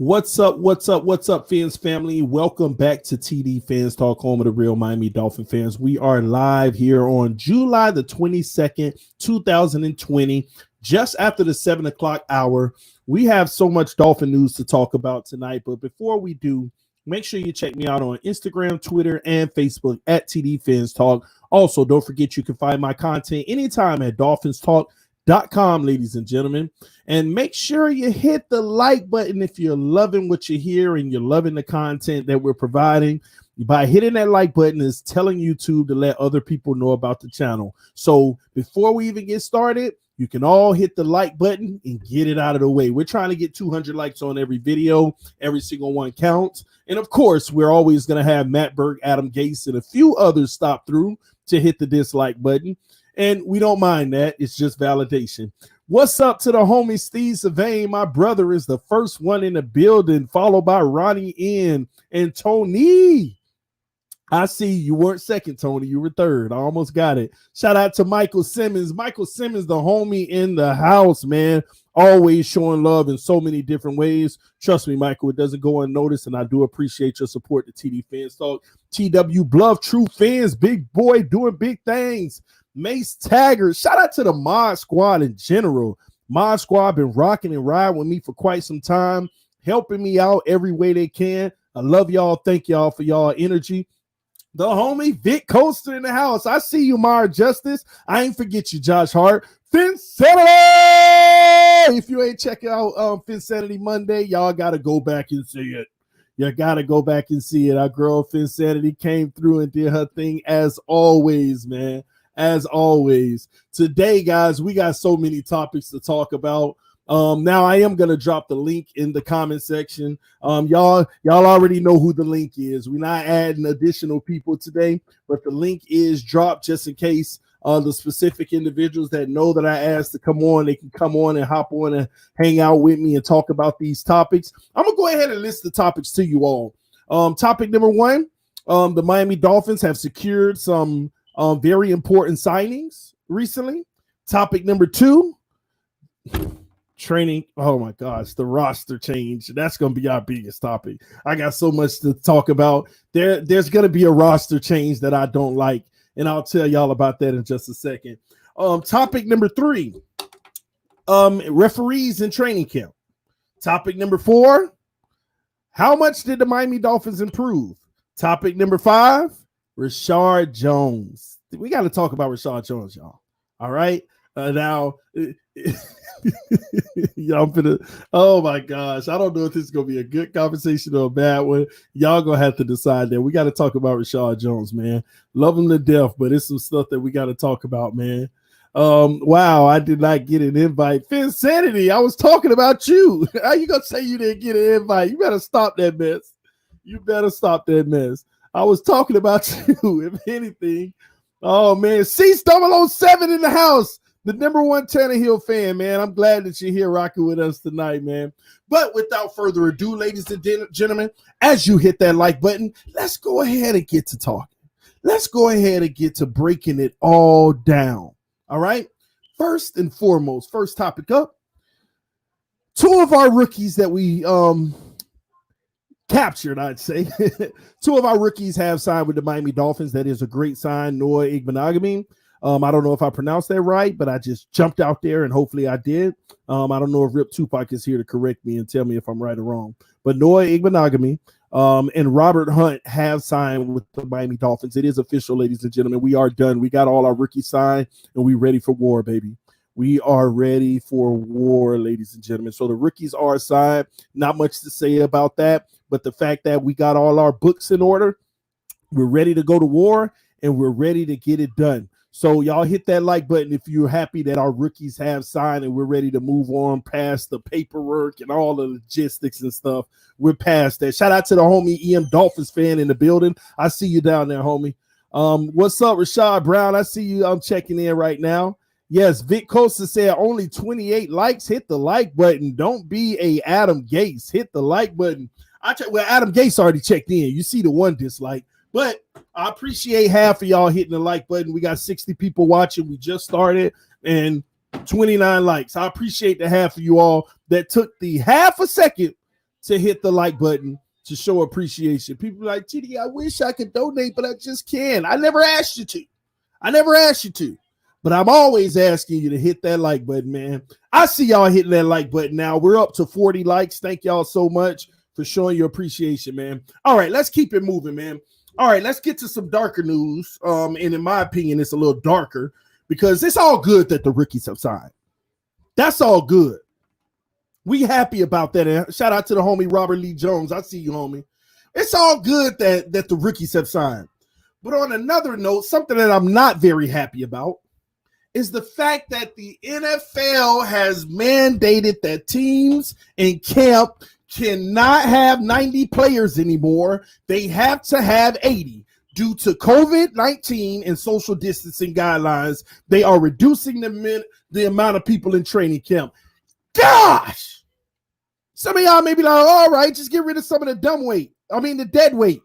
What's up, Phins family? Welcome back to TDPHINSTALK, home of the real Miami Dolphin fans. We are live here on July the 22nd, 2020, just after the 7 o'clock hour. We have so much Dolphin news to talk about tonight, but before we do, make sure you check me out on Instagram, Twitter, and Facebook at TDPHINSTALK. Also, don't forget you can find my content anytime at DolphinsTalk.com, ladies and gentlemen. And make sure you hit the like button if you're loving what you hear and you're loving the content that we're providing. By hitting that like button is telling YouTube to let other people know about the channel. So before we even get started, you can all hit the like button and get it out of the way. We're trying to get 200 likes on every video. Every single one counts. And of course, we're always going to have Matt Berg, Adam Gase, and a few others stop through to hit the dislike button. And we don't mind that. It's just validation. What's up to the homie Steve Sylvain? My brother is the first one in the building, followed by Ronnie N and Tony. I see you weren't second, Tony. You were third. I almost got it. Shout out to Michael Simmons. Michael Simmons, the homie in the house, man. Always showing love in so many different ways. Trust me, Michael, it doesn't go unnoticed, and I do appreciate your support to TDPHINSTALK. TW Bluff, True Fans, big boy doing big things. Mace Taggart, shout out to the Mod Squad in general. Mod Squad been rocking and riding with me for quite some time, helping me out every way they can. I love y'all. Thank y'all for y'all energy. The homie Vic Koester in the house. I see you, Mara Justice. I ain't forget you, Josh Hart. Finsanity! If you ain't checking out Finsanity Monday, y'all got to go back and see it. You got to go back and see it. Our girl Finsanity came through and did her thing as always, man. As always. Today, guys, we got so many topics to talk about. Now I am gonna drop the link in the comment section. Y'all already know who the link is. We're not adding additional people today, but the link is dropped just in case the specific individuals that know that I asked to come on, they can come on and hop on and hang out with me and talk about these topics. I'm gonna go ahead and list the topics to you all. Topic number one, the Miami Dolphins have secured some very important signings recently. Topic number two, training. Oh my gosh, the roster change. That's going to be our biggest topic. I got so much to talk about. There's going to be a roster change that I don't like, and I'll tell y'all about that in just a second. Topic number three, referees in training camp. Topic number four, how much did the Miami Dolphins improve? Topic number five, Rashard Jones. We got to talk about Rashard Jones, y'all. All right. Now, y'all oh my gosh. I don't know if this is going to be a good conversation or a bad one. Y'all going to have to decide that. We got to talk about Rashard Jones, man. Love him to death, but it's some stuff that we got to talk about, man. Wow, I did not get an invite. Finsanity, I was talking about you. How you going to say you didn't get an invite? You better stop that mess. You better stop that mess. I was talking about you, if anything. Oh, man. C007 in the house. The number one Tannehill fan, man. I'm glad that you're here rocking with us tonight, man. But without further ado, ladies and gentlemen, as you hit that like button, let's go ahead and get to talking. Let's go ahead and get to breaking it all down. All right? First and foremost, first topic up. Two of our rookies that we captured, I'd say. Two of our rookies have signed with the Miami Dolphins. That is a great sign. Noah Igbenogany. I don't know if I pronounced that right, but I just jumped out there and hopefully I did. I don't know if Rip Tupac is here to correct me and tell me if I'm right or wrong. But Noah Igbenogany and Robert Hunt have signed with the Miami Dolphins. It is official, ladies and gentlemen. We are done. We got all our rookies signed and we ready for war, baby. We are ready for war, ladies and gentlemen. So the rookies are signed. Not much to say about that, but the fact that we got all our books in order, we're ready to go to war, and we're ready to get it done. So y'all hit that like button if you're happy that our rookies have signed and we're ready to move on past the paperwork and all the logistics and stuff. We're past that. Shout out to the homie EM Dolphins fan in the building. I see you down there, homie. What's up, Rashad Brown? I see you. I'm checking in right now. Yes, Vic Koester said only 28 likes. Hit the like button. Don't be a Adam Gase. Hit the like button. Well, Adam Gase already checked in. You see the one dislike. But I appreciate half of y'all hitting the like button. We got 60 people watching. We just started and 29 likes. I appreciate the half of you all that took the half a second to hit the like button to show appreciation. People are like, TD, I wish I could donate, but I just can't. I never asked you to. But I'm always asking you to hit that like button, man. I see y'all hitting that like button now. We're up to 40 likes. Thank y'all so much for showing your appreciation, man. All right, let's keep it moving, man. All right, let's get to some darker news. And in my opinion, it's a little darker because it's all good that the rookies have signed. That's all good. We happy about that. And shout out to the homie Robert Lee Jones. I see you, homie. It's all good that the rookies have signed. But on another note, something that I'm not very happy about is the fact that the NFL has mandated that teams in camp cannot have 90 players anymore. They have to have 80. Due to COVID-19 and social distancing guidelines, they are reducing the amount of people in training camp. Gosh! Some of y'all may be like, all right, just get rid of some of the the dead weight.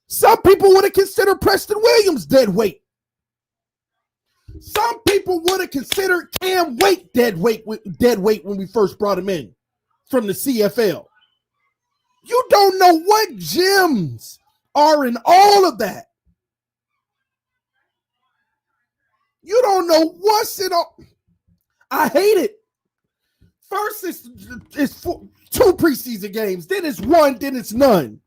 Some people would have considered Preston Williams dead weight. Some people would have considered Cam Wake dead weight when we first brought him in from the CFL. You don't know what gems are in all of that. You don't know what's in all. I hate it. First, it's 2 preseason games. Then it's 1. Then it's none.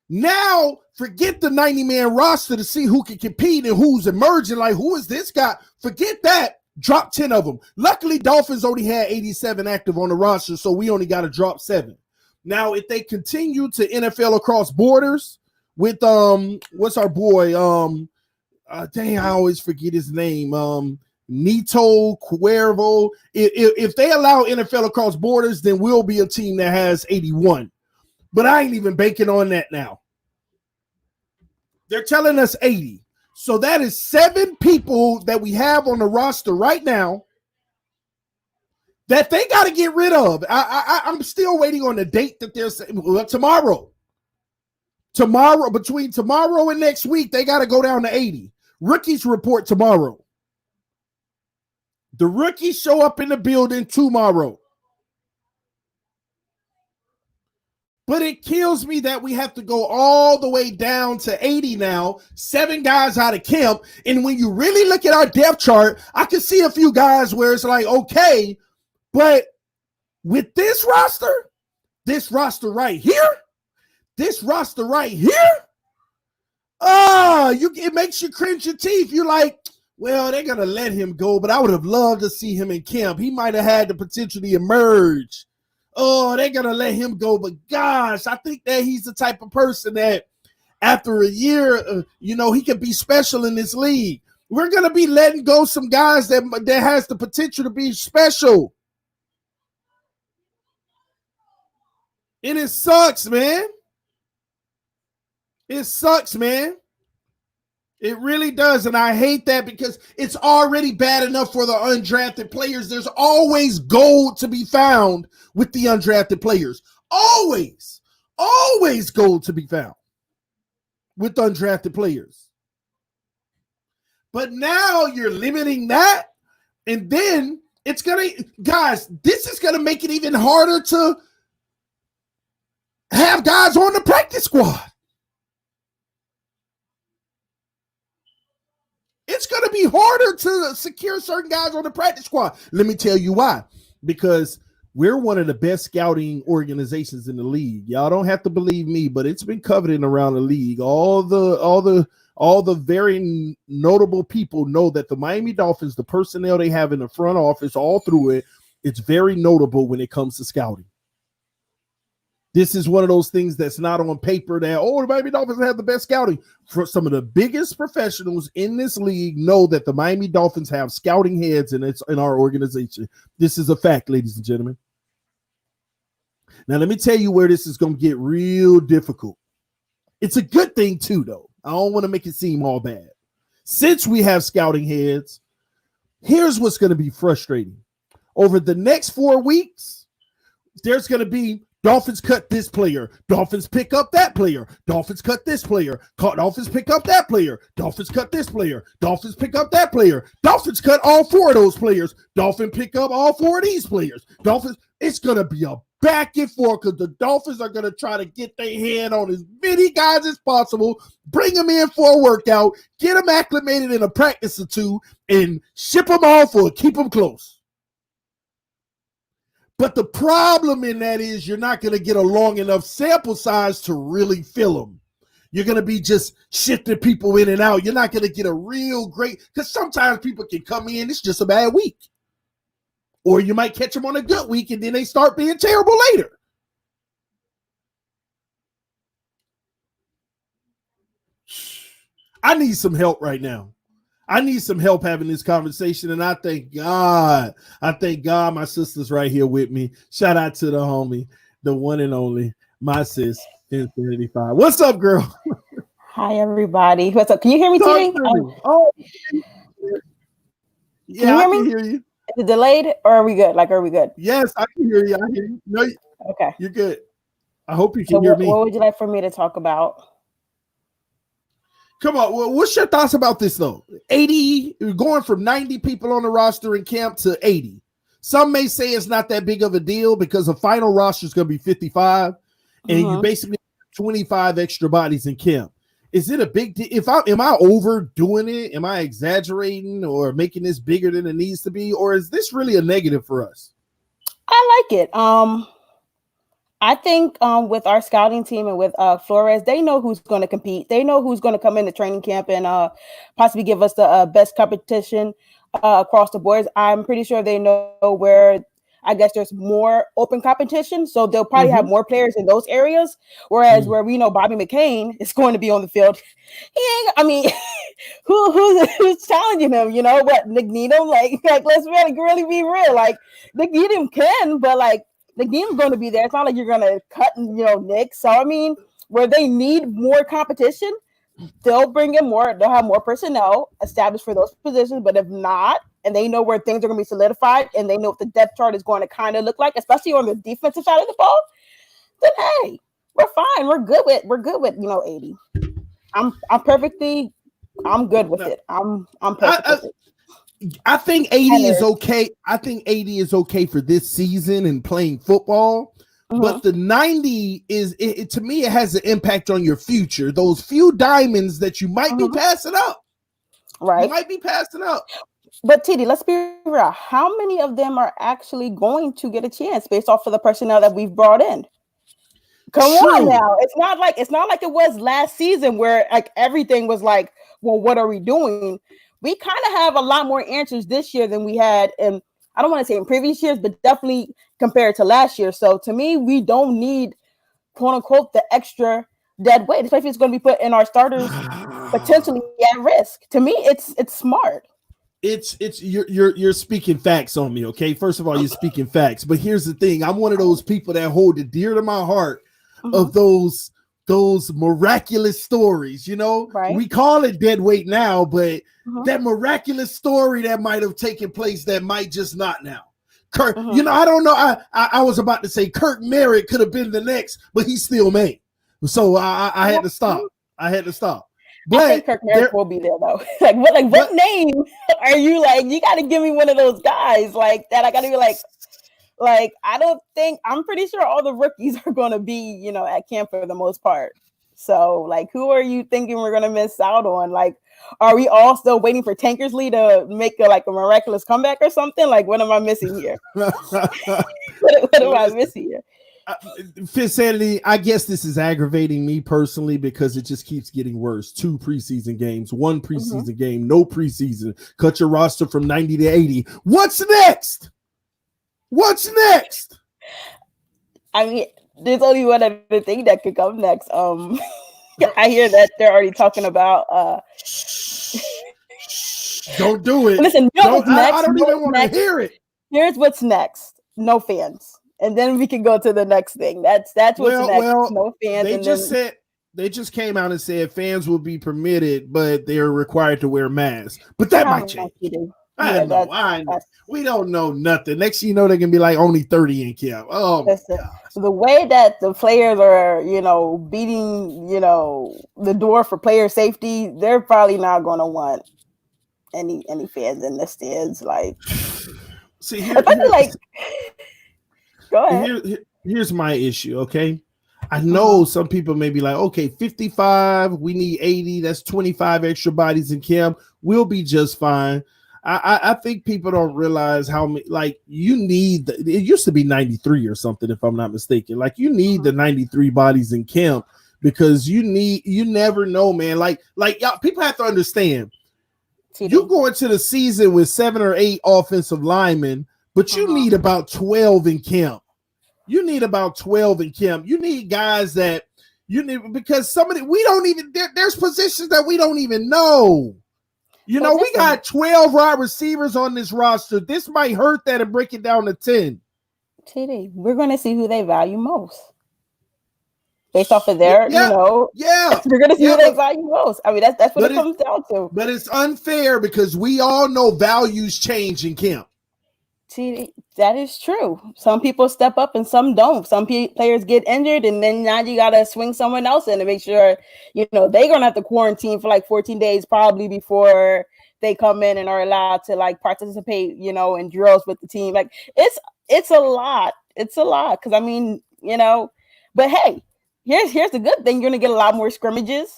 Now, forget the 90-man roster to see who can compete and who's emerging. Like, who is this guy? Forget that. Drop 10 of them. Luckily, Dolphins only had 87 active on the roster, so we only got to drop 7. Now, if they continue to NFL across borders with what's our boy? Dang, I always forget his name. Nito Cuervo. If they allow NFL across borders, then we'll be a team that has 81. But I ain't even banking on that now. They're telling us 80. So that is 7 people that we have on the roster right now that they got to get rid of. I'm still waiting on the date that they're saying. Well, tomorrow, between tomorrow and next week, they got to go down to 80. Rookies report tomorrow. The rookies show up in the building tomorrow. But it kills me that we have to go all the way down to 80 now, 7 guys out of camp. And when you really look at our depth chart, I can see a few guys where it's like, okay, but with this roster right here, it makes you cringe your teeth. You're like, well, they're going to let him go, but I would have loved to see him in camp. He might have had the potential to emerge. Oh, they're going to let him go. But gosh, I think that he's the type of person that after a year, he could be special in this league. We're going to be letting go some guys that has the potential to be special. And it sucks, man. It sucks, man. It really does, and I hate that because it's already bad enough for the undrafted players. There's always gold to be found with the undrafted players. Always gold to be found with undrafted players. But now you're limiting that, and then this is going to make it even harder to have guys on the practice squad. It's going to be harder to secure certain guys on the practice squad. Let me tell you why. Because we're one of the best scouting organizations in the league. Y'all don't have to believe me, but it's been coveted around the league. All the very notable people know that the Miami Dolphins, the personnel they have in the front office, all through it, it's very notable when it comes to scouting. This is one of those things that's not on paper that, the Miami Dolphins have the best scouting. For some of the biggest professionals in this league know that the Miami Dolphins have scouting heads in our organization. This is a fact, ladies and gentlemen. Now, let me tell you where this is going to get real difficult. It's a good thing, too, though. I don't want to make it seem all bad. Since we have scouting heads, here's what's going to be frustrating. Over the next 4 weeks, there's going to be Dolphins cut this player. Dolphins pick up that player. Dolphins cut this player. Dolphins pick up that player. Dolphins cut this player. Dolphins pick up that player. Dolphins cut all 4 of those players. Dolphins pick up all 4 of these players. Dolphins. It's going to be a back and forth because the Dolphins are going to try to get their hand on as many guys as possible, bring them in for a workout, get them acclimated in a practice or two, and ship them off or keep them close. But the problem in that is you're not going to get a long enough sample size to really fill them. You're going to be just shifting people in and out. You're not going to get a real great, because sometimes people can come in, it's just a bad week. Or you might catch them on a good week and then they start being terrible later. I need some help right now. I need some help having this conversation, and I thank God. My sister's right here with me. Shout out to the homie, the one and only, my sis, Infinity 5. What's up, girl? Hi, everybody. What's up? Can you hear me, TD? Oh, yeah, I can hear you. Is it delayed or are we good? Are we good? Yes, I can hear you. I hear you. No, okay. You're good. I hope you can hear me. What would you like for me to talk about? Come on. What's your thoughts about this, though? 80, going from 90 people on the roster in camp to 80. Some may say it's not that big of a deal because the final roster is going to be 55, and you basically have 25 extra bodies in camp. Is it a big deal? Am I overdoing it? Am I exaggerating or making this bigger than it needs to be? Or is this really a negative for us? I like it. I think with our scouting team and with Flores, they know who's going to compete. They know who's going to come into training camp and possibly give us the best competition across the boards. I'm pretty sure they know where, I guess, there's more open competition. So they'll probably have more players in those areas. Whereas where we know Bobby McCain is going to be on the field. Who's challenging him? You know what? Nick Needham, let's really be real. Like, Nick Needham can, but Nick Needham's going to be there. It's not like you're going to cut, Nick. So, where they need more competition, they'll bring in more. They'll have more personnel established for those positions. But if not, and they know where things are going to be solidified, and they know what the depth chart is going to kind of look like, especially on the defensive side of the ball, then hey, we're fine. We're good with 80. I'm good with it. I'm perfect with it. I think 80 is okay. I think 80 is okay for this season and playing football. But the 90 is, to me, it has an impact on your future. Those few diamonds that you might be passing up. Right. You might be passing up. But TD, let's be real. How many of them are actually going to get a chance based off of the personnel that we've brought in? Come on now. It's not like it was last season where everything was like, well, what are we doing? We kind of have a lot more answers this year than we had in, I don't want to say in previous years, but definitely compared to last year. So to me, we don't need, quote unquote, the extra dead weight, especially if it's going to be put in our starters potentially at risk. To me, it's smart. It's you're speaking facts on me, okay? First of all, you're speaking facts, but here's the thing: I'm one of those people that hold it dear to my heart of those miraculous stories. Right. We call it dead weight now, but that miraculous story that might have taken place that might just not now. Kirk, I don't know. I was about to say Kirk Merritt could have been the next, but he still may. So I had to stop. But I think Kirk Merritt will be there though. What name are you like? You got to give me one of those guys like that. I got to be like, I'm pretty sure all the rookies are going to be, at camp for the most part. So who are you thinking we're going to miss out on? Are we all still waiting for Tankersley to make a miraculous comeback or something? What am I missing here? what am I missing here? Finsanity, I guess this is aggravating me personally because it just keeps getting worse. 2 preseason games, 1 preseason game, no preseason. Cut your roster from 90 to 80. What's next? There's only one other thing that could come next. I hear that they're already talking about. Don't do it. Listen, I don't even want to hear it. Here's what's next. No fans. And then we can go to the next thing. That's what's next. No fans. They just came out and said fans will be permitted, but they're required to wear masks. But that might change. I know. We don't know nothing. Next thing you know, they can be only 30 in camp. Oh, the way that the players are, beating, the door for player safety, they're probably not going to want any fans in the stands. See, Go ahead. Here's my issue, okay? I know some people may be like, okay, 55, we need 80, that's 25 extra bodies in camp. We'll be just fine. I think people don't realize how many, like, you need, it used to be 93 or something, if I'm not mistaken. Like, you need the 93 bodies in camp because you never know, man. Like y'all, people have to understand, you go into the season with 7 or 8 offensive linemen, but you need about 12 in camp. You need about 12 in camp. You need guys that you need, because we don't even, there's positions that we don't even know. You know, we got 12 wide receivers on this roster. This might hurt that and break it down to 10. TD, we're going to see who they value most. Based off of their, we're going to see who they value most. I mean, that's what it comes down to. But it's unfair because we all know values change in camp. See, that is true. Some people step up and some don't. Some players get injured, and then now you got to swing someone else in to make sure, they're going to have to quarantine for like 14 days probably before they come in and are allowed to like participate, in drills with the team. Like it's a lot. It's a lot. Because I mean, but hey, here's the good thing. You're going to get a lot more scrimmages.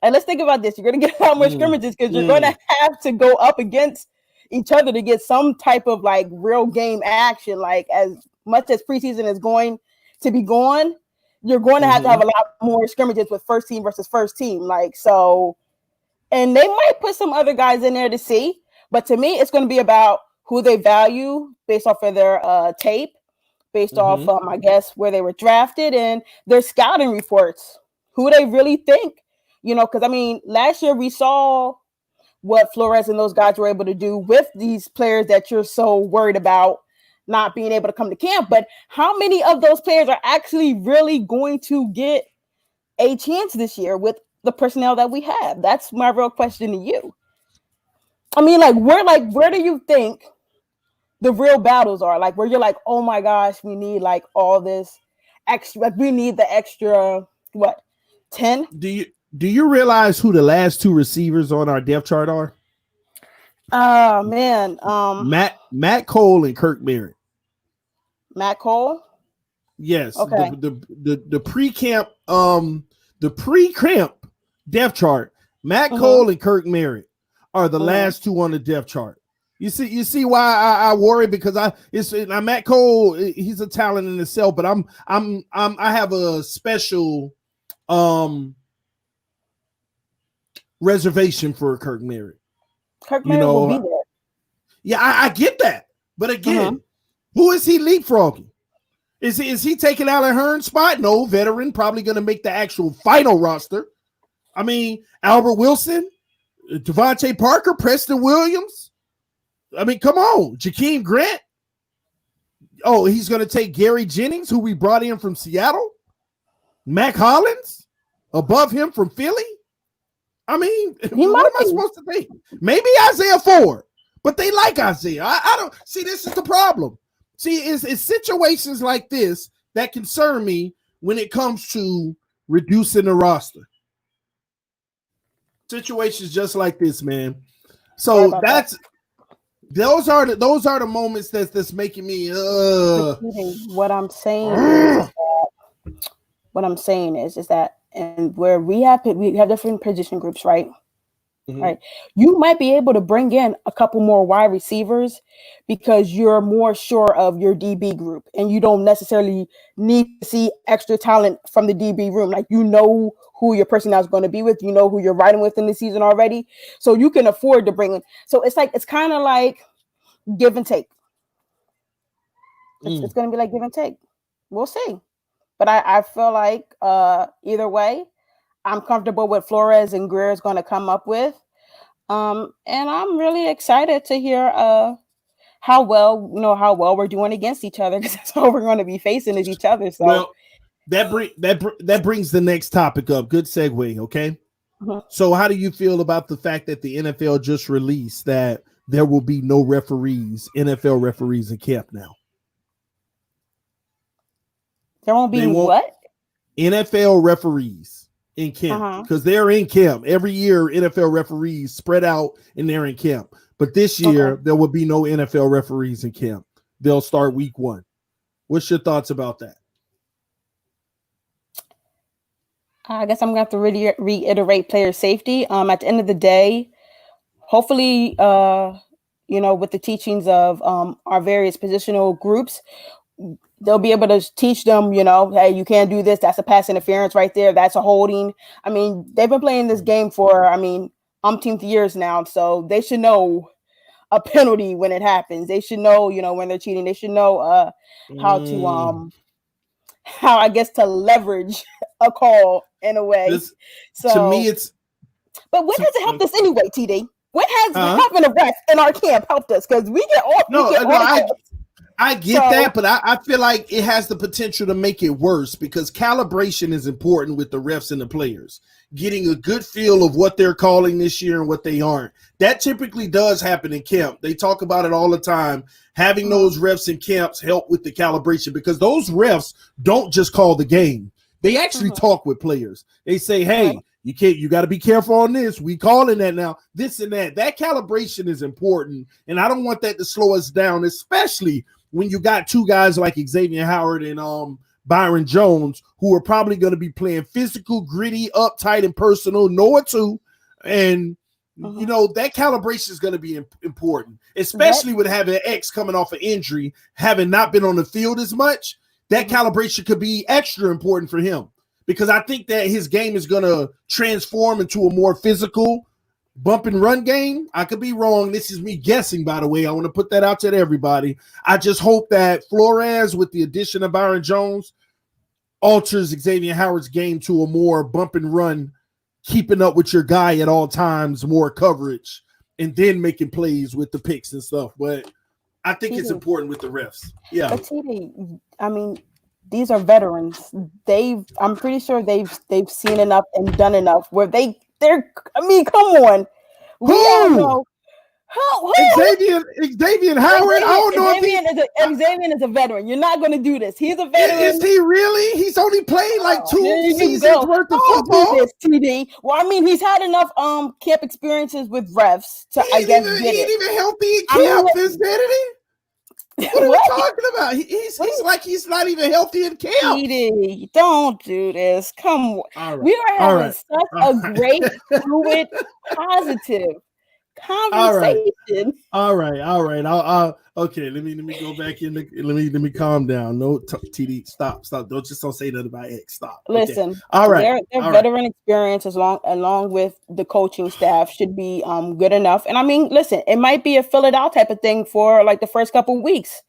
And let's think about this. You're going to get a lot more scrimmages because you're going to have to go up against each other to get some type of like real game action. Like as much as preseason is going to be gone, you're going to have a lot more scrimmages with first team versus first team. Like, so, and they might put some other guys in there to see, but to me, it's going to be about who they value based off of their tape, based off, I guess, where they were drafted and their scouting reports, who they really think, because I mean, last year we saw what Flores and those guys were able to do with these players that you're so worried about not being able to come to camp. But how many of those players are actually really going to get a chance this year with the personnel that we have? That's my real question to you. I mean, where do you think the real battles are? Like, where you're like, oh my gosh, we need like all this extra, like we need the extra, 10? Do you realize who the last 2 receivers on our depth chart are? Oh man, Matt Cole and Kirk Merritt. Matt Cole. Yes. Okay. The pre-camp depth chart. Matt Cole and Kirk Merritt are the last 2 on the depth chart. You see why I worry, because Matt Cole, he's a talent in itself, but I have a special reservation for Kirk Merritt. Kirk Merritt will be there. Yeah, I get that. But again, who is he leapfrogging? Is he taking Alan Hearn's spot? No, veteran, probably going to make the actual final roster. I mean, Albert Wilson, Devontae Parker, Preston Williams. I mean, come on, Jakeem Grant. Oh, he's going to take Gary Jennings, who we brought in from Seattle. Mac Hollins, above him from Philly. I mean, what am I supposed to think? Maybe Isaiah Ford, but they like Isaiah. I don't see. This is the problem. See, it's situations like this that concern me when it comes to reducing the roster. Situations just like this, man. So those are the moments that's making me. What I'm saying is that. And where we have different position groups, right? Right. You might be able to bring in a couple more wide receivers because you're more sure of your DB group and you don't necessarily need to see extra talent from the DB room. Like, who your personnel is going to be with, who you're riding with in the season already. So you can afford to bring in. So it's kind of like give and take. It's going to be like give and take. We'll see. But I feel like either way, I'm comfortable with Flores and Greer is going to come up with. And I'm really excited to hear how well we're doing against each other, because that's all we're going to be facing is each other. So well, that brings the next topic up. Good segue, okay? So how do you feel about the fact that the NFL just released that there will be no NFL referees in camp now? There won't be what? NFL referees in camp, because they're in camp. Every year, NFL referees spread out and they're in camp. But this year, there will be no NFL referees in camp. They'll start week 1. What's your thoughts about that? I guess I'm going to have to really reiterate player safety. At the end of the day, hopefully, with the teachings of our various positional groups, they'll be able to teach them, hey, you can't do this. That's a pass interference right there. That's a holding. I mean, they've been playing this game for, umpteenth years now. So they should know a penalty when it happens. They should know, when they're cheating. They should know how I guess to leverage a call in a way. To me, it's. But when has it helped us anyway, TD? When has having a ref in our camp helped us? Because we get off. I get that, but I feel like it has the potential to make it worse because calibration is important with the refs and the players. Getting a good feel of what they're calling this year and what they aren't. That typically does happen in camp. They talk about it all the time. Having those refs in camps help with the calibration because those refs don't just call the game. They actually talk with players. They say, hey, you got to be careful on this. We calling that now, this and that. That calibration is important, and I don't want that to slow us down, especially when you got two guys like Xavier Howard and Byron Jones, who are probably going to be playing physical, gritty, uptight, and personal, Noah too. And, that calibration is going to be important, especially with having X coming off an injury, having not been on the field as much. That calibration could be extra important for him because I think that his game is going to transform into a more physical bump and run game. I could be wrong. This is me guessing, by the way. I want to put that out to everybody. I just hope that Flores, with the addition of Byron Jones, alters Xavier Howard's game to a more bump and run, keeping up with your guy at all times, more coverage, and then making plays with the picks and stuff. But I think it's important with the refs. Yeah. But TD, I mean, these are veterans. I'm pretty sure they've seen enough and done enough where they're. I mean, come on. We all know. Xavier Howard. I don't know if Xavier is a veteran. You're not going to do this. He's a veteran. Is he really? He's only played like 2 seasons worth of football. Do this, TD. Well, I mean, he's had enough camp experiences with refs to He ain't even healthy in camp. Is he? What are we talking about? He's like he's not even healthy in camp. TD, don't do this. Come on. We are having such a great, fluid, positive conversation. All right. Okay. Let me go back in. Let me calm down. No, TD, stop. Don't say nothing about X. Stop. Listen. Okay. All right. Their veteran experience, along with the coaching staff, should be good enough. And I mean, listen, it might be a fill it out type of thing for like the first couple of weeks.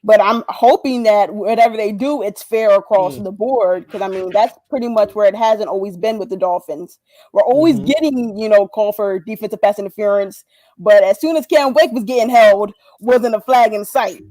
But I'm hoping that whatever they do, it's fair across the board. Because, I mean, that's pretty much where it hasn't always been with the Dolphins. We're always getting, call for defensive pass interference. But as soon as Cam Wake was getting held, wasn't a flag in sight,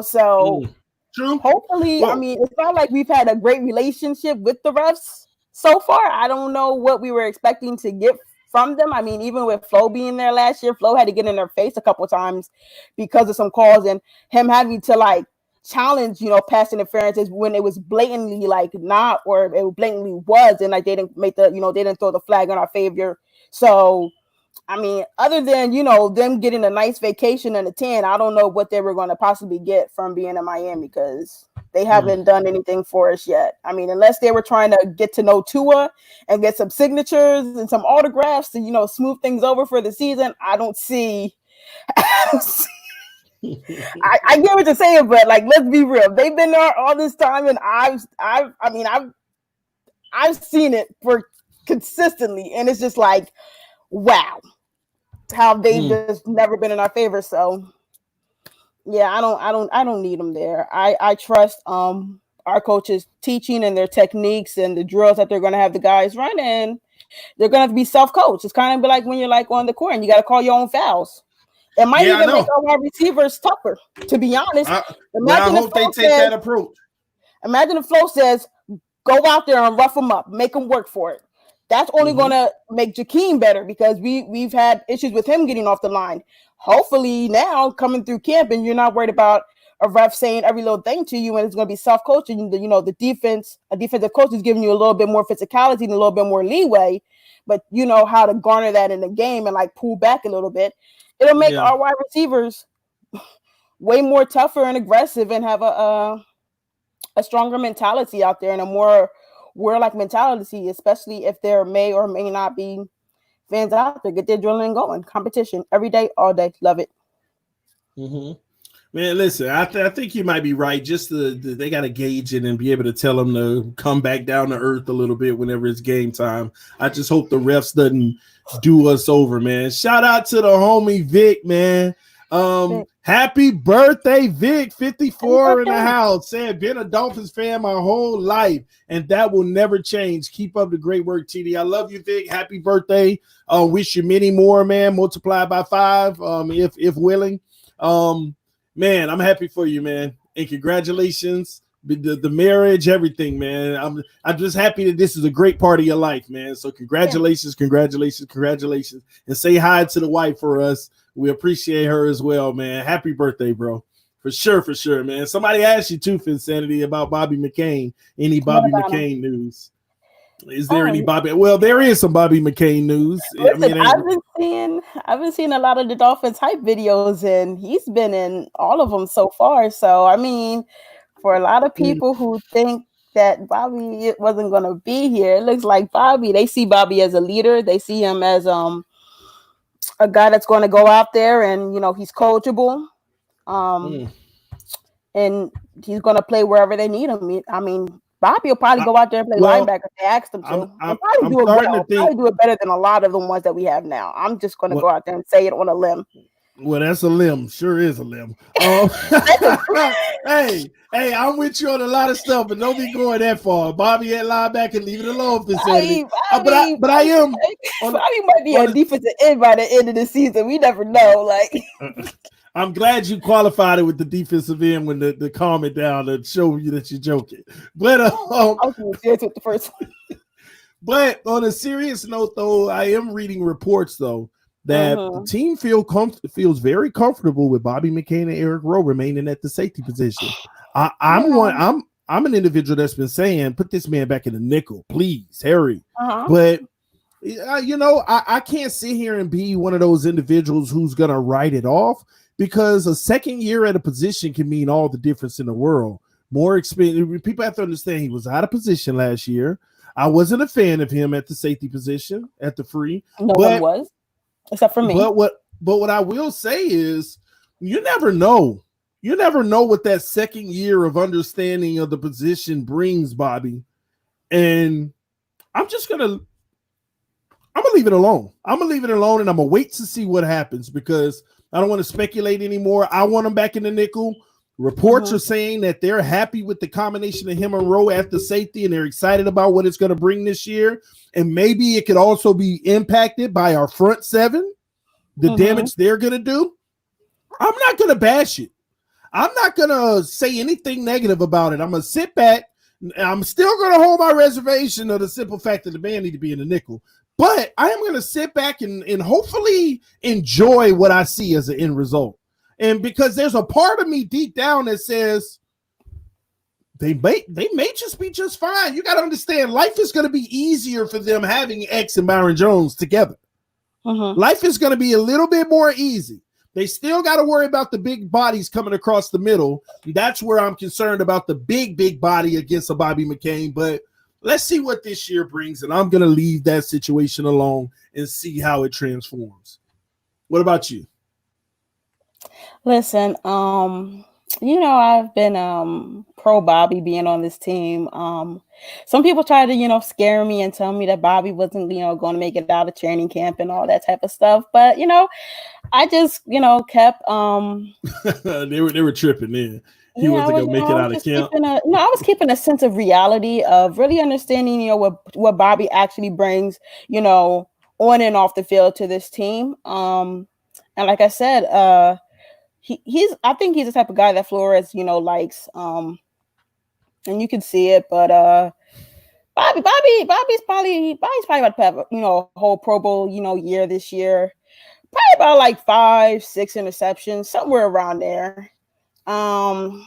So True. Hopefully, I mean, it's not like we've had a great relationship with the refs so far. I don't know what we were expecting to get from them. I mean, even with Flo being there last year, Flo had to get in their face a couple of times because of some calls and him having to challenge, pass interferences when it was blatantly not, or it blatantly was, and they didn't make they didn't throw the flag in our favor. So, I mean, other than, them getting a nice vacation and a 10, I don't know what they were going to possibly get from being in Miami because they haven't done anything for us yet. I mean, unless they were trying to get to know Tua and get some signatures and some autographs to, smooth things over for the season, I don't see. I get what you're saying, but let's be real. They've been there all this time, and I've seen it for consistently, and it's just wow, how they've just never been in our favor. So yeah, I don't need them there. I trust our coaches' teaching and their techniques and the drills that they're going to have the guys run, and they're going to have to be self-coached. It's kind of like when you're on the court and you got to call your own fouls. It might even make our wide receivers tougher, to be honest. I hope they take that approach. Imagine if Flo says, go out there and rough them up, make them work for it. That's only going to make Jakeem better because we've had issues with him getting off the line. Hopefully now coming through camp and you're not worried about a ref saying every little thing to you, and it's going to be self-coaching. The defensive coach is giving you a little bit more physicality and a little bit more leeway, but you know how to garner that in the game and pull back a little bit. It'll make our wide receivers way more tougher and aggressive and have a a stronger mentality out there and a more warlike mentality, especially if there may or may not be fans out there. Get their adrenaline going. Competition every day, all day. Love it. Mm-hmm. Man, listen, I think you might be right. Just they got to gauge it and be able to tell them to come back down to earth a little bit whenever it's game time. I just hope the refs doesn't do us over, man. Shout out to the homie Vic, man. Happy birthday, Vic, 54 in the house. Said, been a Dolphins fan my whole life, and that will never change. Keep up the great work, TD. I love you, Vic. Happy birthday. Wish you many more, man. Multiply by 5, if willing. Man, I'm happy for you, man, and congratulations, the marriage, everything, man. I'm just happy that this is a great part of your life, man. So congratulations, congratulations, and say hi to the wife for us. We appreciate her as well, man. Happy birthday, bro. For sure, man. Somebody asked you too, Finsanity, about Bobby McCain. Any Bobby McCain news? Is there any Bobby? Well, there is some Bobby McCain news. Listen, I've been seeing a lot of the Dolphins hype videos, and he's been in all of them so far. So, I mean, for a lot of people who think that Bobby wasn't going to be here, it looks like Bobby. They see Bobby as a leader. They see him as a guy that's going to go out there and he's coachable, and he's going to play wherever they need him. I mean, Bobby will probably go out there and play linebacker if they asked him to. Probably do it well. Probably do it better than a lot of the ones that we have now. I'm just going to go out there and say it on a limb. Well, that's a limb. Sure is a limb. Hey, I'm with you on a lot of stuff, but don't be going that far. Bobby at linebacker, leave it alone. But I am. Bobby might be a defensive end by the end of the season. We never know. I'm glad you qualified it with the defensive end when the comment down to show you that you're joking. But I was with the first one. But on a serious note, though, I am reading reports though that the team feels very comfortable with Bobby McCain and Eric Rowe remaining at the safety position. I'm an individual that's been saying, put this man back in the nickel, please, Harry. But I can't sit here and be one of those individuals who's gonna write it off. Because a second year at a position can mean all the difference in the world. More experience. People have to understand he was out of position last year. I wasn't a fan of him at the safety position at the free. No one was, except for me. But what I will say is, you never know. You never know what that second year of understanding of the position brings, Bobby. And I'm gonna leave it alone. I'm gonna leave it alone, and I'm gonna wait to see what happens because I don't want to speculate anymore. I want him back in the nickel. Reports are saying that they're happy with the combination of him and Rowe at the safety, and they're excited about what it's going to bring this year. And maybe it could also be impacted by our front seven, the damage they're going to do. I'm not going to bash it. I'm not going to say anything negative about it. I'm going to sit back. I'm still going to hold my reservation of the simple fact that the man need to be in the nickel. But I am going to sit back and hopefully enjoy what I see as an end result. And because there's a part of me deep down that says they may just be just fine. You got to understand, life is going to be easier for them having X and Byron Jones together. Life is going to be a little bit more easy. They still got to worry about the big bodies coming across the middle. That's where I'm concerned about the big body against a Bobby McCain. But let's see what this year brings, and I'm going to leave that situation alone and see how it transforms. What about you? Listen, I've been pro Bobby being on this team. Some people try to, scare me and tell me that Bobby wasn't, going to make it out of training camp and all that type of stuff. But, I just, kept they were tripping in. He wasn't gonna make it out of camp. I was keeping a sense of reality of really understanding, what Bobby actually brings, on and off the field to this team. And like I said, I think he's the type of guy that Flores, likes. And you can see it, but Bobby's probably about to have, a whole Pro Bowl, year this year. Probably about like 5-6 interceptions, somewhere around there. And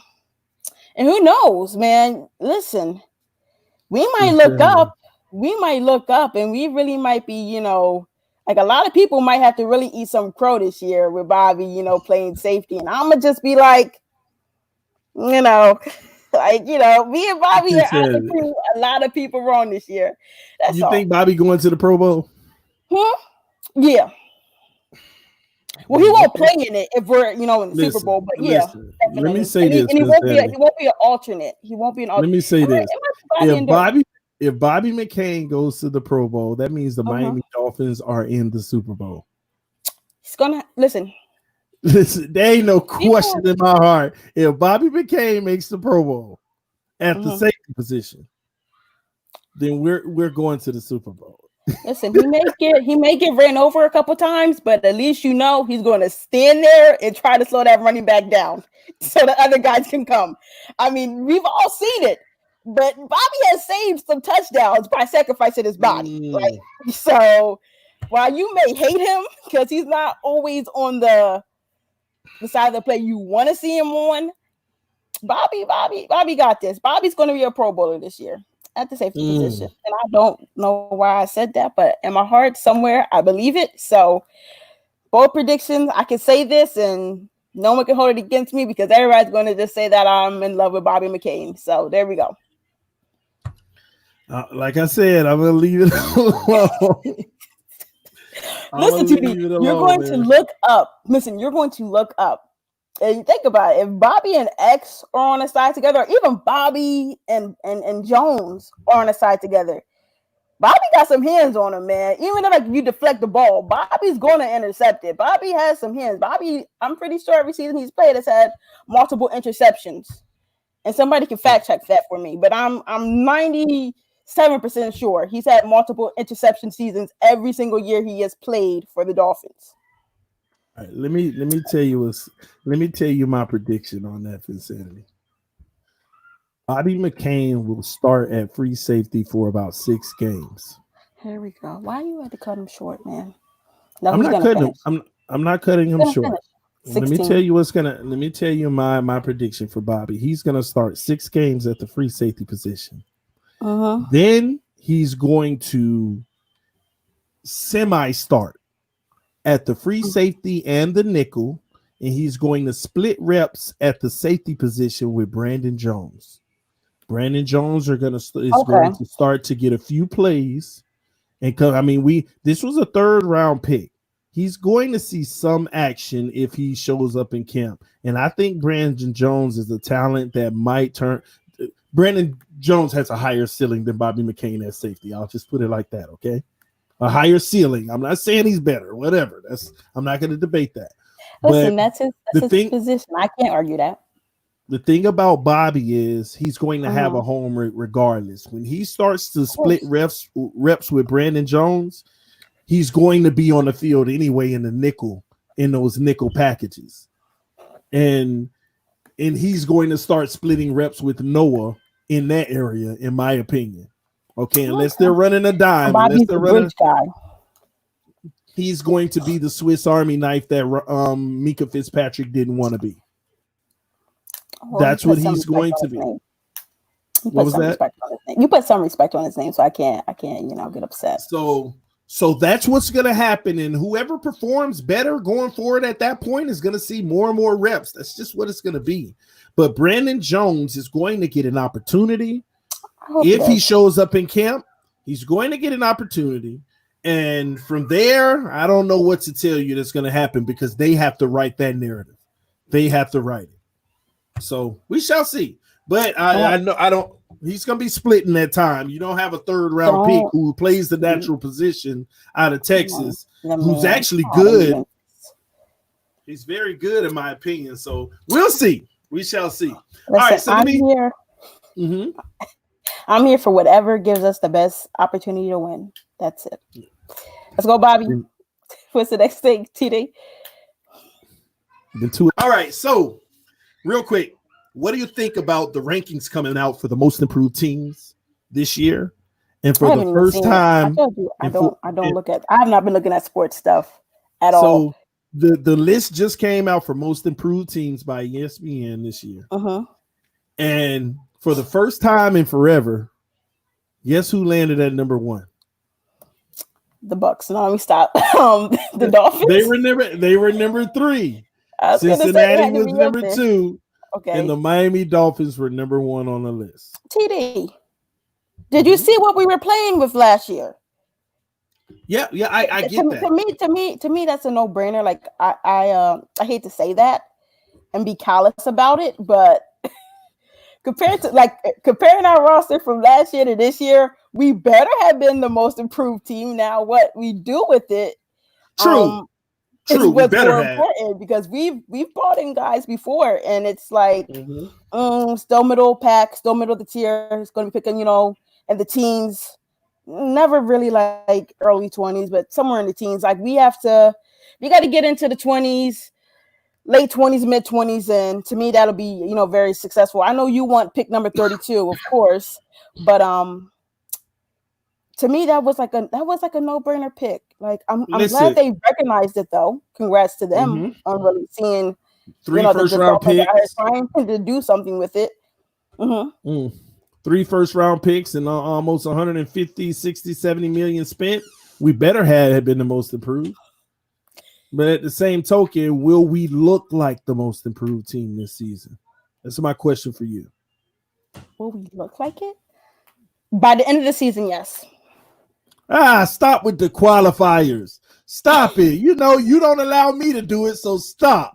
who knows, man? Listen, we might look up, and we really might be, like a lot of people might have to really eat some crow this year with Bobby, playing safety. And I'm gonna just be like, Like, you know, me and Bobby are out to said, prove a lot of people wrong this year. That's you all. think Bobby going to the Pro Bowl? Yeah. Well, he won't play in it if we're, you know, in the Super Bowl. But yeah, listen, let me say and this. he won't be. He won't be an alternate. He won't be an alternate. Let me say this: if Bobby McCain goes to the Pro Bowl, that means the Miami Dolphins are in the Super Bowl. He's gonna listen. Listen, there ain't no question in my heart. If Bobby McCain makes the Pro Bowl at the safety position, then we're going to the Super Bowl. Listen, he may get ran over a couple times, but at least you know he's going to stand there and try to slow that running back down so the other guys can come. I mean, we've all seen it, but Bobby has saved some touchdowns by sacrificing his body. Right? So while you may hate him because he's not always on the side of the play you want to see him on, Bobby got this. Bobby's going to be a Pro Bowler this year at the safety position. And I don't know why I said that, but in my heart somewhere, I believe it. So bold predictions, I can say this and no one can hold it against me because everybody's going to just say that I'm in love with Bobby McCain. So there we go. Like I said, I'm going to leave it alone. Listen to me. You're going to look up. Listen, you're going to look up. And think about it. If Bobby and X are on a side together, or even Bobby and Jones are on a side together, Bobby got some hands on him, man. Even though like you deflect the ball, Bobby's going to intercept it. Bobby has some hands. Bobby, I'm pretty sure every season he's played has had multiple interceptions. And somebody can fact check that for me. But I'm 97% sure he's had multiple interception seasons every single year he has played for the Dolphins. All right, let me tell you my prediction on that, Insanity. Bobby McCain will start at free safety for about 6 games. Here we go. Why you had to cut him short, man? No, I'm not cutting him short. Let me tell you my prediction for Bobby. He's gonna start 6 games at the free safety position. Then he's going to semi-start at the free safety and the nickel, and he's going to split reps at the safety position with Brandon Jones. Brandon Jones is going to start to get a few plays, and this was a 3rd round pick. He's going to see some action if he shows up in camp, and I think Brandon Jones is a talent that might turn. Brandon Jones has a higher ceiling than Bobby McCain at safety. I'll just put it like that, okay? A higher ceiling. I'm not saying he's better, whatever. I'm not going to debate that. Listen, that's his position. I can't argue that. The thing about Bobby is he's going to have a home regardless. When he starts to split reps with Brandon Jones, he's going to be on the field anyway in those nickel packages. And he's going to start splitting reps with Noah in that area, in my opinion. Okay, unless they're running a dime, he's going to be the Swiss Army knife that Mika Fitzpatrick didn't want to be. That's what he's going to be. What was that? You put some respect on his name, so I can't, get upset. So that's what's going to happen, and whoever performs better going forward at that point is going to see more and more reps. That's just what it's going to be. But Brandon Jones is going to get an opportunity. If he shows up in camp, he's going to get an opportunity. And from there, I don't know what to tell you that's going to happen because they have to write that narrative. They have to write it. So we shall see. But I know he's going to be splitting that time. You don't have a 3rd round pick who plays the natural position out of Texas, who's actually good. He's very good in my opinion. So we'll see. We shall see. Listen, all right, so I'm here. I'm here for whatever gives us the best opportunity to win. That's it. Let's go, Bobby. What's the next thing, TD? All right, so real quick, what do you think about the rankings coming out for the most improved teams this year? And for the first time, I have not been looking at sports stuff at all. So the list just came out for most improved teams by ESPN this year. And for the first time in forever, guess who landed at number 1? The Bucks. No, let me stop. The Dolphins. They were number 3. Cincinnati was number 2. Okay. And the Miami Dolphins were number 1 on the list. TD, did you see what we were playing with last year? Yeah, I get that. To me, that's a no-brainer. Like I hate to say that and be callous about it, but comparing our roster from last year to this year, we better have been the most improved team. Now, what we do with it, True. is what's more important, because we've brought in guys before, and it's like still middle pack, still middle of the tier. It's going to be picking, in the teens. Never really like early 20s, but somewhere in the teens. Like we got to get into the 20s, late 20s, mid 20s, and to me that'll be very successful. I know you want pick number 32, of course, but to me that was like a no-brainer pick. Like I'm glad they recognized it though. Congrats to them on really seeing 3 first-round picks, trying to do something with it. 3 first-round picks and almost 150, 60, 70 million spent. We better have been the most improved. But at the same token, will we look like the most improved team this season? That's my question for you. Will we look like it? By the end of the season, yes. Stop with the qualifiers. Stop it. You don't allow me to do it, so stop.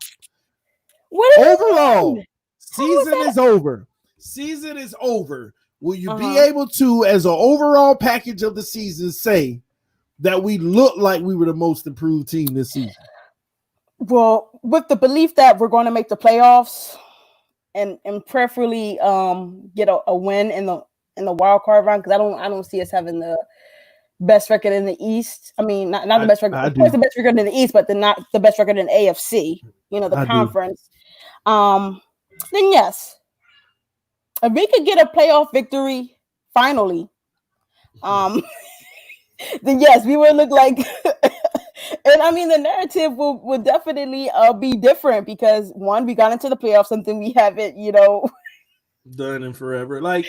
Overall, season is over. Season is over. Will you be able to, as an overall package of the season, say that we look like we were the most improved team this season? Well, with the belief that we're going to make the playoffs and preferably get a win in the wild card round, because I don't see us having the best record in the East. I mean, not the best record. Of course, the best record in the East, but not the best record in AFC. The conference. Then yes. If we could get a playoff victory, finally, then yes, we would look like. And I mean, the narrative will definitely be different, because one, we got into the playoffs, something we haven't, done in forever. Like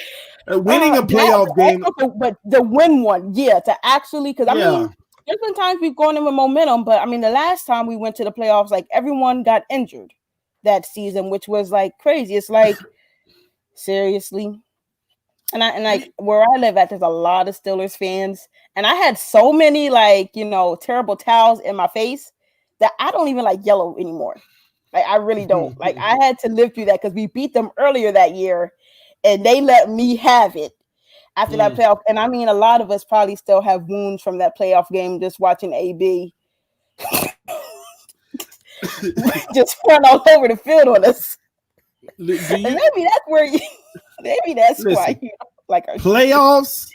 winning a playoff game, but the win one, to actually, because I mean, there's been times we've gone in with momentum, but I mean, the last time we went to the playoffs, like everyone got injured that season, which was like crazy. It's like. Seriously. And like where I live at, there's a lot of Steelers fans, and I had so many terrible towels in my face that I don't even like yellow anymore. Like I really don't. Like I had to live through that because we beat them earlier that year, and they let me have it after that playoff. And I mean, a lot of us probably still have wounds from that playoff game, just watching AB just run all over the field on us. And maybe that's where why you like our playoffs.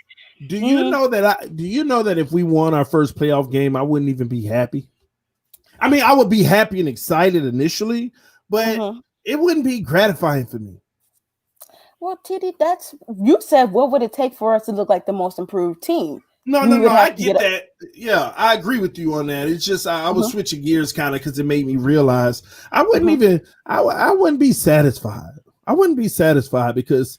Do you know that if we won our first playoff game, I wouldn't even be happy? I mean, I would be happy and excited initially, but it wouldn't be gratifying for me. Well, TD, you said what would it take for us to look like the most improved team? No, I get that. Yeah, I agree with you on that. It's just I was switching gears kind of because it made me realize I wouldn't even I wouldn't be satisfied. I wouldn't be satisfied because,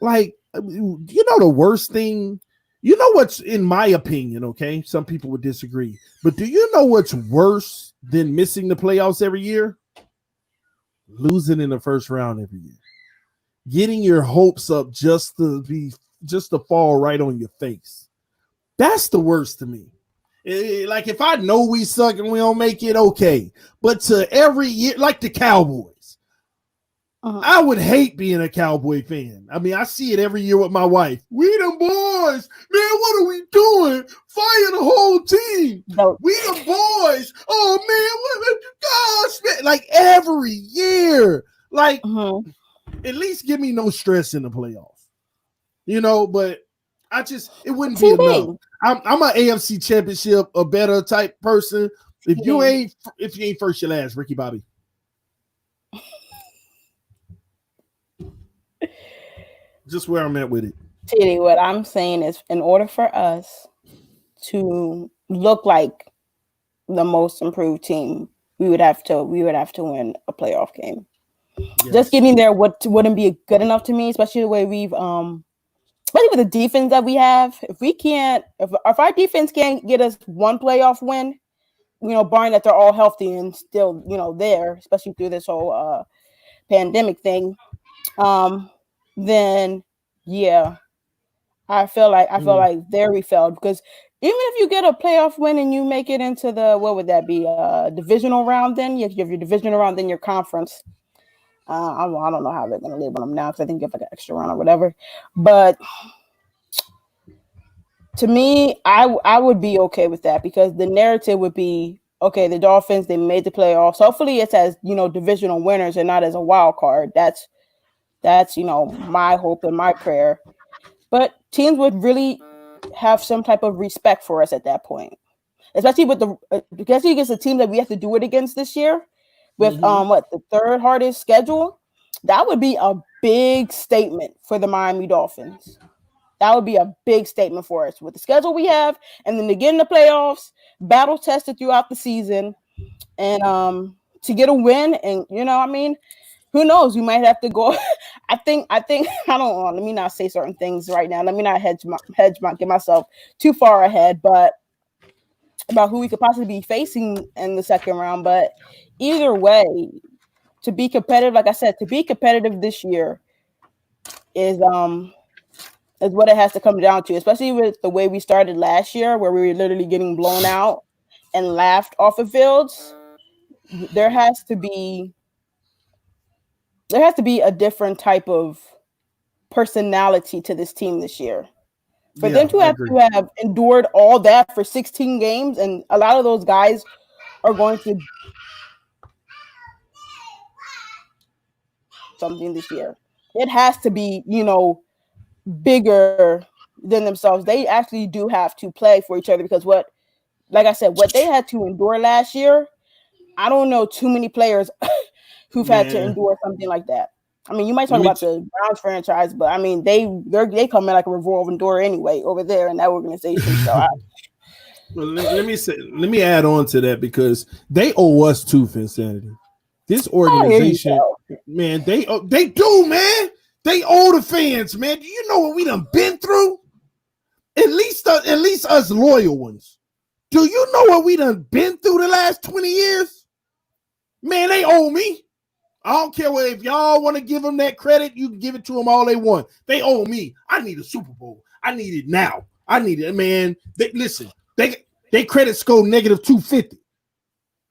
like, the worst thing, what's in my opinion, okay? Some people would disagree, but do you know what's worse than missing the playoffs every year? Losing in the first round every year. Getting your hopes up just to fall right on your face. That's the worst to me. Like if I know we suck and we don't make it, okay. But to every year, like the Cowboys, I would hate being a Cowboy fan. I mean, I see it every year with my wife. We them boys, man, what are we doing? Fire the whole team. No. We the boys. Oh man, gosh, man. Like every year. Like at least give me no stress in the playoffs. But it wouldn't be enough. I'm an AFC championship or better type person. If you ain't first, you're last, Ricky Bobby. Just where I'm at with it. Teddy, what I'm saying is, in order for us to look like the most improved team, we would have to win a playoff game. Yes. Just getting there wouldn't be good enough to me, especially the way we've especially with the defense that we have. If our defense can't get us one playoff win, barring that they're all healthy and still, there, especially through this whole pandemic thing, then yeah, I feel like there we failed, because even if you get a playoff win and you make it into the, what would that be, divisional round, then you have your divisional round, then your conference. I don't know how they're going to label them now, because I think you have like an extra round or whatever. But to me, I would be okay with that, because the narrative would be, okay, the Dolphins, they made the playoffs. Hopefully it's as, divisional winners and not as a wild card. That's my hope and my prayer. But teams would really have some type of respect for us at that point, especially with especially against the team that we have to do it against this year, with the third hardest schedule. That would be a big statement for the Miami Dolphins. That would be a big statement for us with the schedule we have, and then to get in the playoffs, battle tested throughout the season, and to get a win. And who knows? You might have to go. I think I don't know. Let me not say certain things right now. Let me not get myself too far ahead, but about who we could possibly be facing in the second round. But either way, to be competitive, like I said, to be competitive this year is what it has to come down to, especially with the way we started last year, where we were literally getting blown out and laughed off of fields. There has to be a different type of personality to this team this year. For them to have endured all that for 16 games, and a lot of those guys are going to something this year. It has to be, bigger than themselves. They actually do have to play for each other, because like I said, what they had to endure last year, I don't know too many players who've had to endure something like that. I mean, you might talk about the Browns franchise, but I mean, they come in like a revolving door anyway over there in that organization. So well, let me add on to that, because they owe us too, Finsanity. This organization, man, they do, man. They owe the fans, man. Do you know what we done been through? At least us loyal ones. Do you know what we done been through the last 20 years? Man, they owe me. I don't care if y'all want to give them that credit, you can give it to them all they want. They owe me. I need a Super Bowl. I need it now. I need it, man. They credit score -250.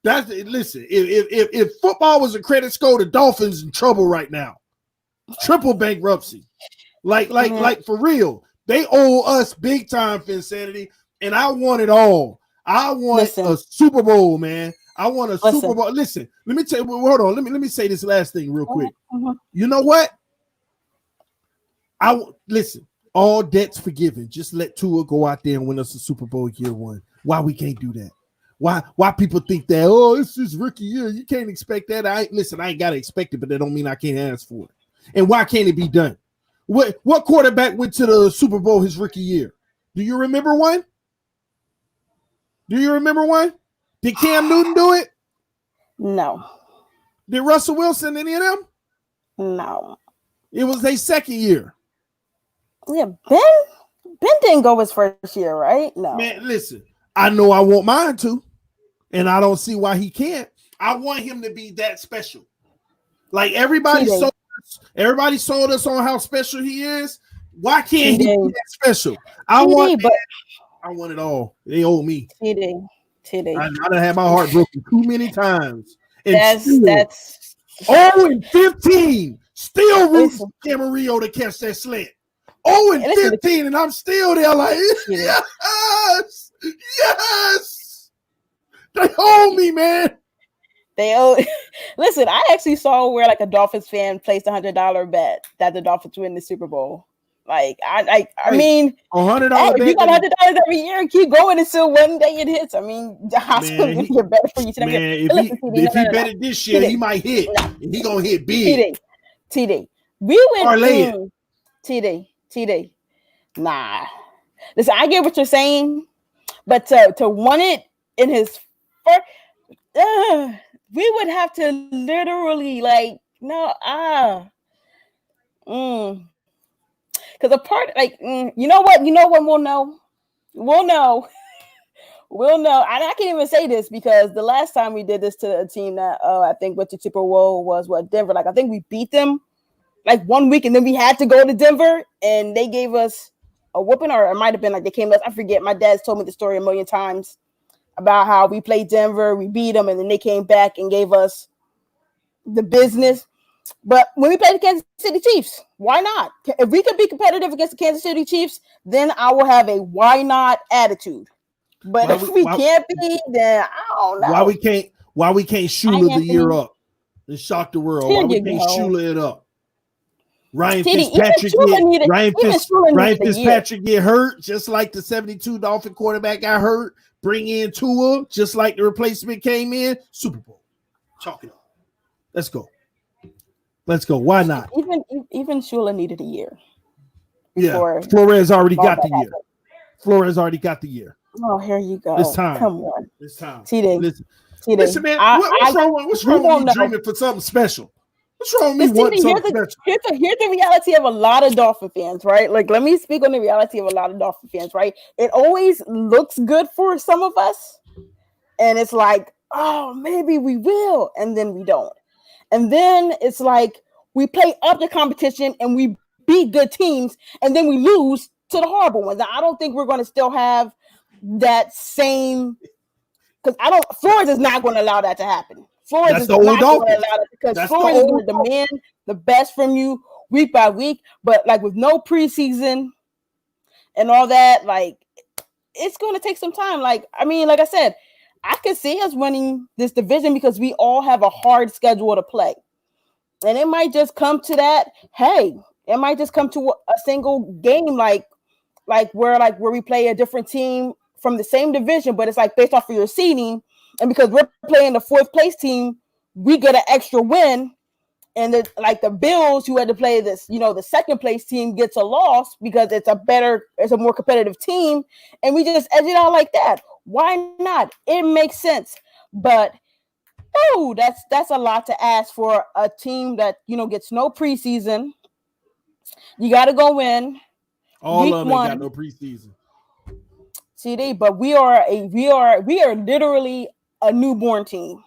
Listen. If football was a credit score, the Dolphins in trouble right now. Triple bankruptcy. Like for real. They owe us big time, Finsanity, and I want it all. I want a Super Bowl, man. I want a Super Bowl. Listen, let me tell you. Hold on. Let me say this last thing real quick. You know what? Listen. All debts forgiven. Just let Tua go out there and win us a Super Bowl year one. Why we can't do that? Why people think that? Oh, it's his rookie year. You can't expect that. I ain't gotta expect it, but that don't mean I can't ask for it. And why can't it be done? What quarterback went to the Super Bowl his rookie year? Do you remember one? Did Cam Newton do it? No. Did Russell Wilson, any of them? No. It was their second year. Yeah, Ben didn't go his first year, right? No. Man, listen, I know I want mine to, and I don't see why he can't. I want him to be that special. Like everybody sold us on how special he is. Why can't he be that special? I want it all. They owe me. TD. I done had my heart broken too many times. And that's 0-15. Still rooting for Camarillo to catch that slant. 0-15, and I'm still there like, yes. They owe me, man. Listen, I actually saw where like a Dolphins fan placed $100 bet that the Dolphins win the Super Bowl. Like I mean, $100 bet. You got $100 every year and keep going until one day it hits. I mean, the hospital's gonna get better for you. If he bet it this year, he might hit. And he gonna hit big. TD. We went TD. Nah. Listen, I get what you're saying, but to win it in his first, we would have to literally because a part you know what we'll know we'll know. And I can't even say this because the last time we did this to a team that I think went to Super Bowl was Denver. Like I think we beat them like 1 week, and then we had to go to Denver, and they gave us a whooping, or it might have been like they came to us. I forget. My dad's told me the story a million times about how we played Denver, we beat them, and then they came back and gave us the business. But when we play the Kansas City Chiefs, why not? If we could be competitive against the Kansas City Chiefs, then I will have a why not attitude. But if we can't be, then I don't know. Why we can't Shula the year up and shock the world? Why we can't Shula it up? Ryan Fitzpatrick get hurt just like the 72 Dolphin quarterback got hurt. Bring in Tua just like the replacement came in. Super Bowl. Chalk it up. Let's go. Why not? Even Shula needed a year. Yeah, Flores already got the year. Flores already got the year. Oh, here you go. It's time. Come on. It's time. TD. Listen, man. What's wrong with me dreaming for something special? What's wrong with me wanting something special? Here's the reality of a lot of Dolphin fans, right? Like, let me speak on the reality of a lot of Dolphin fans, right? It always looks good for some of us. And it's like, oh, maybe we will. And then we don't. And then it's like we play up the competition and we beat good teams, and then we lose to the horrible ones. Now, I don't think we're going to still have that same, because Flores is not going to allow that to happen. Flores is not going to allow that because Flores is going to demand the best from you week by week. But like with no preseason and all that, like it's going to take some time. Like I said, I could see us winning this division because we all have a hard schedule to play. And it might just come to that. Hey, it might just come to a single game like where we play a different team from the same division, but it's like based off of your seeding. And because we're playing the fourth place team, we get an extra win. And the Bills, who had to play this, the second place team gets a loss because it's a more competitive team. And we just edge it out like that. Why not? It makes sense. But that's a lot to ask for a team that, gets no preseason. You got to go in. All of them ain't got no preseason. CD, but we are literally a newborn team.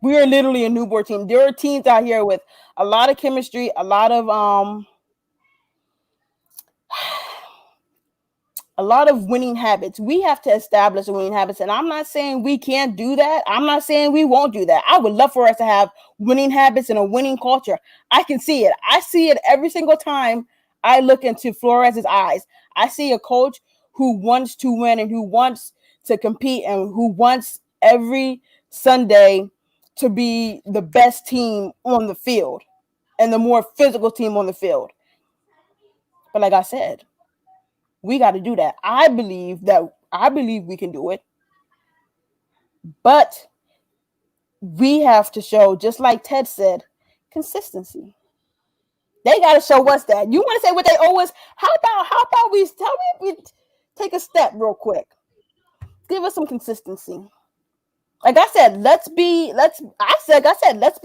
We are literally a newborn team. There are teams out here with a lot of chemistry, a lot of winning habits. We have to establish winning habits, and I'm not saying we can't do that. I'm not saying we won't do that. I would love for us to have winning habits and a winning culture. I can see it. I see it every single time I look into Flores' eyes. I see a coach who wants to win and who wants to compete and who wants every Sunday to be the best team on the field and the more physical team on the field. But like I said, we got to do that. I believe we can do it. But we have to show, just like Ted said, consistency. They got to show us that. You want to say what they owe us? How about we take a step real quick? Give us some consistency. Like I said, let's be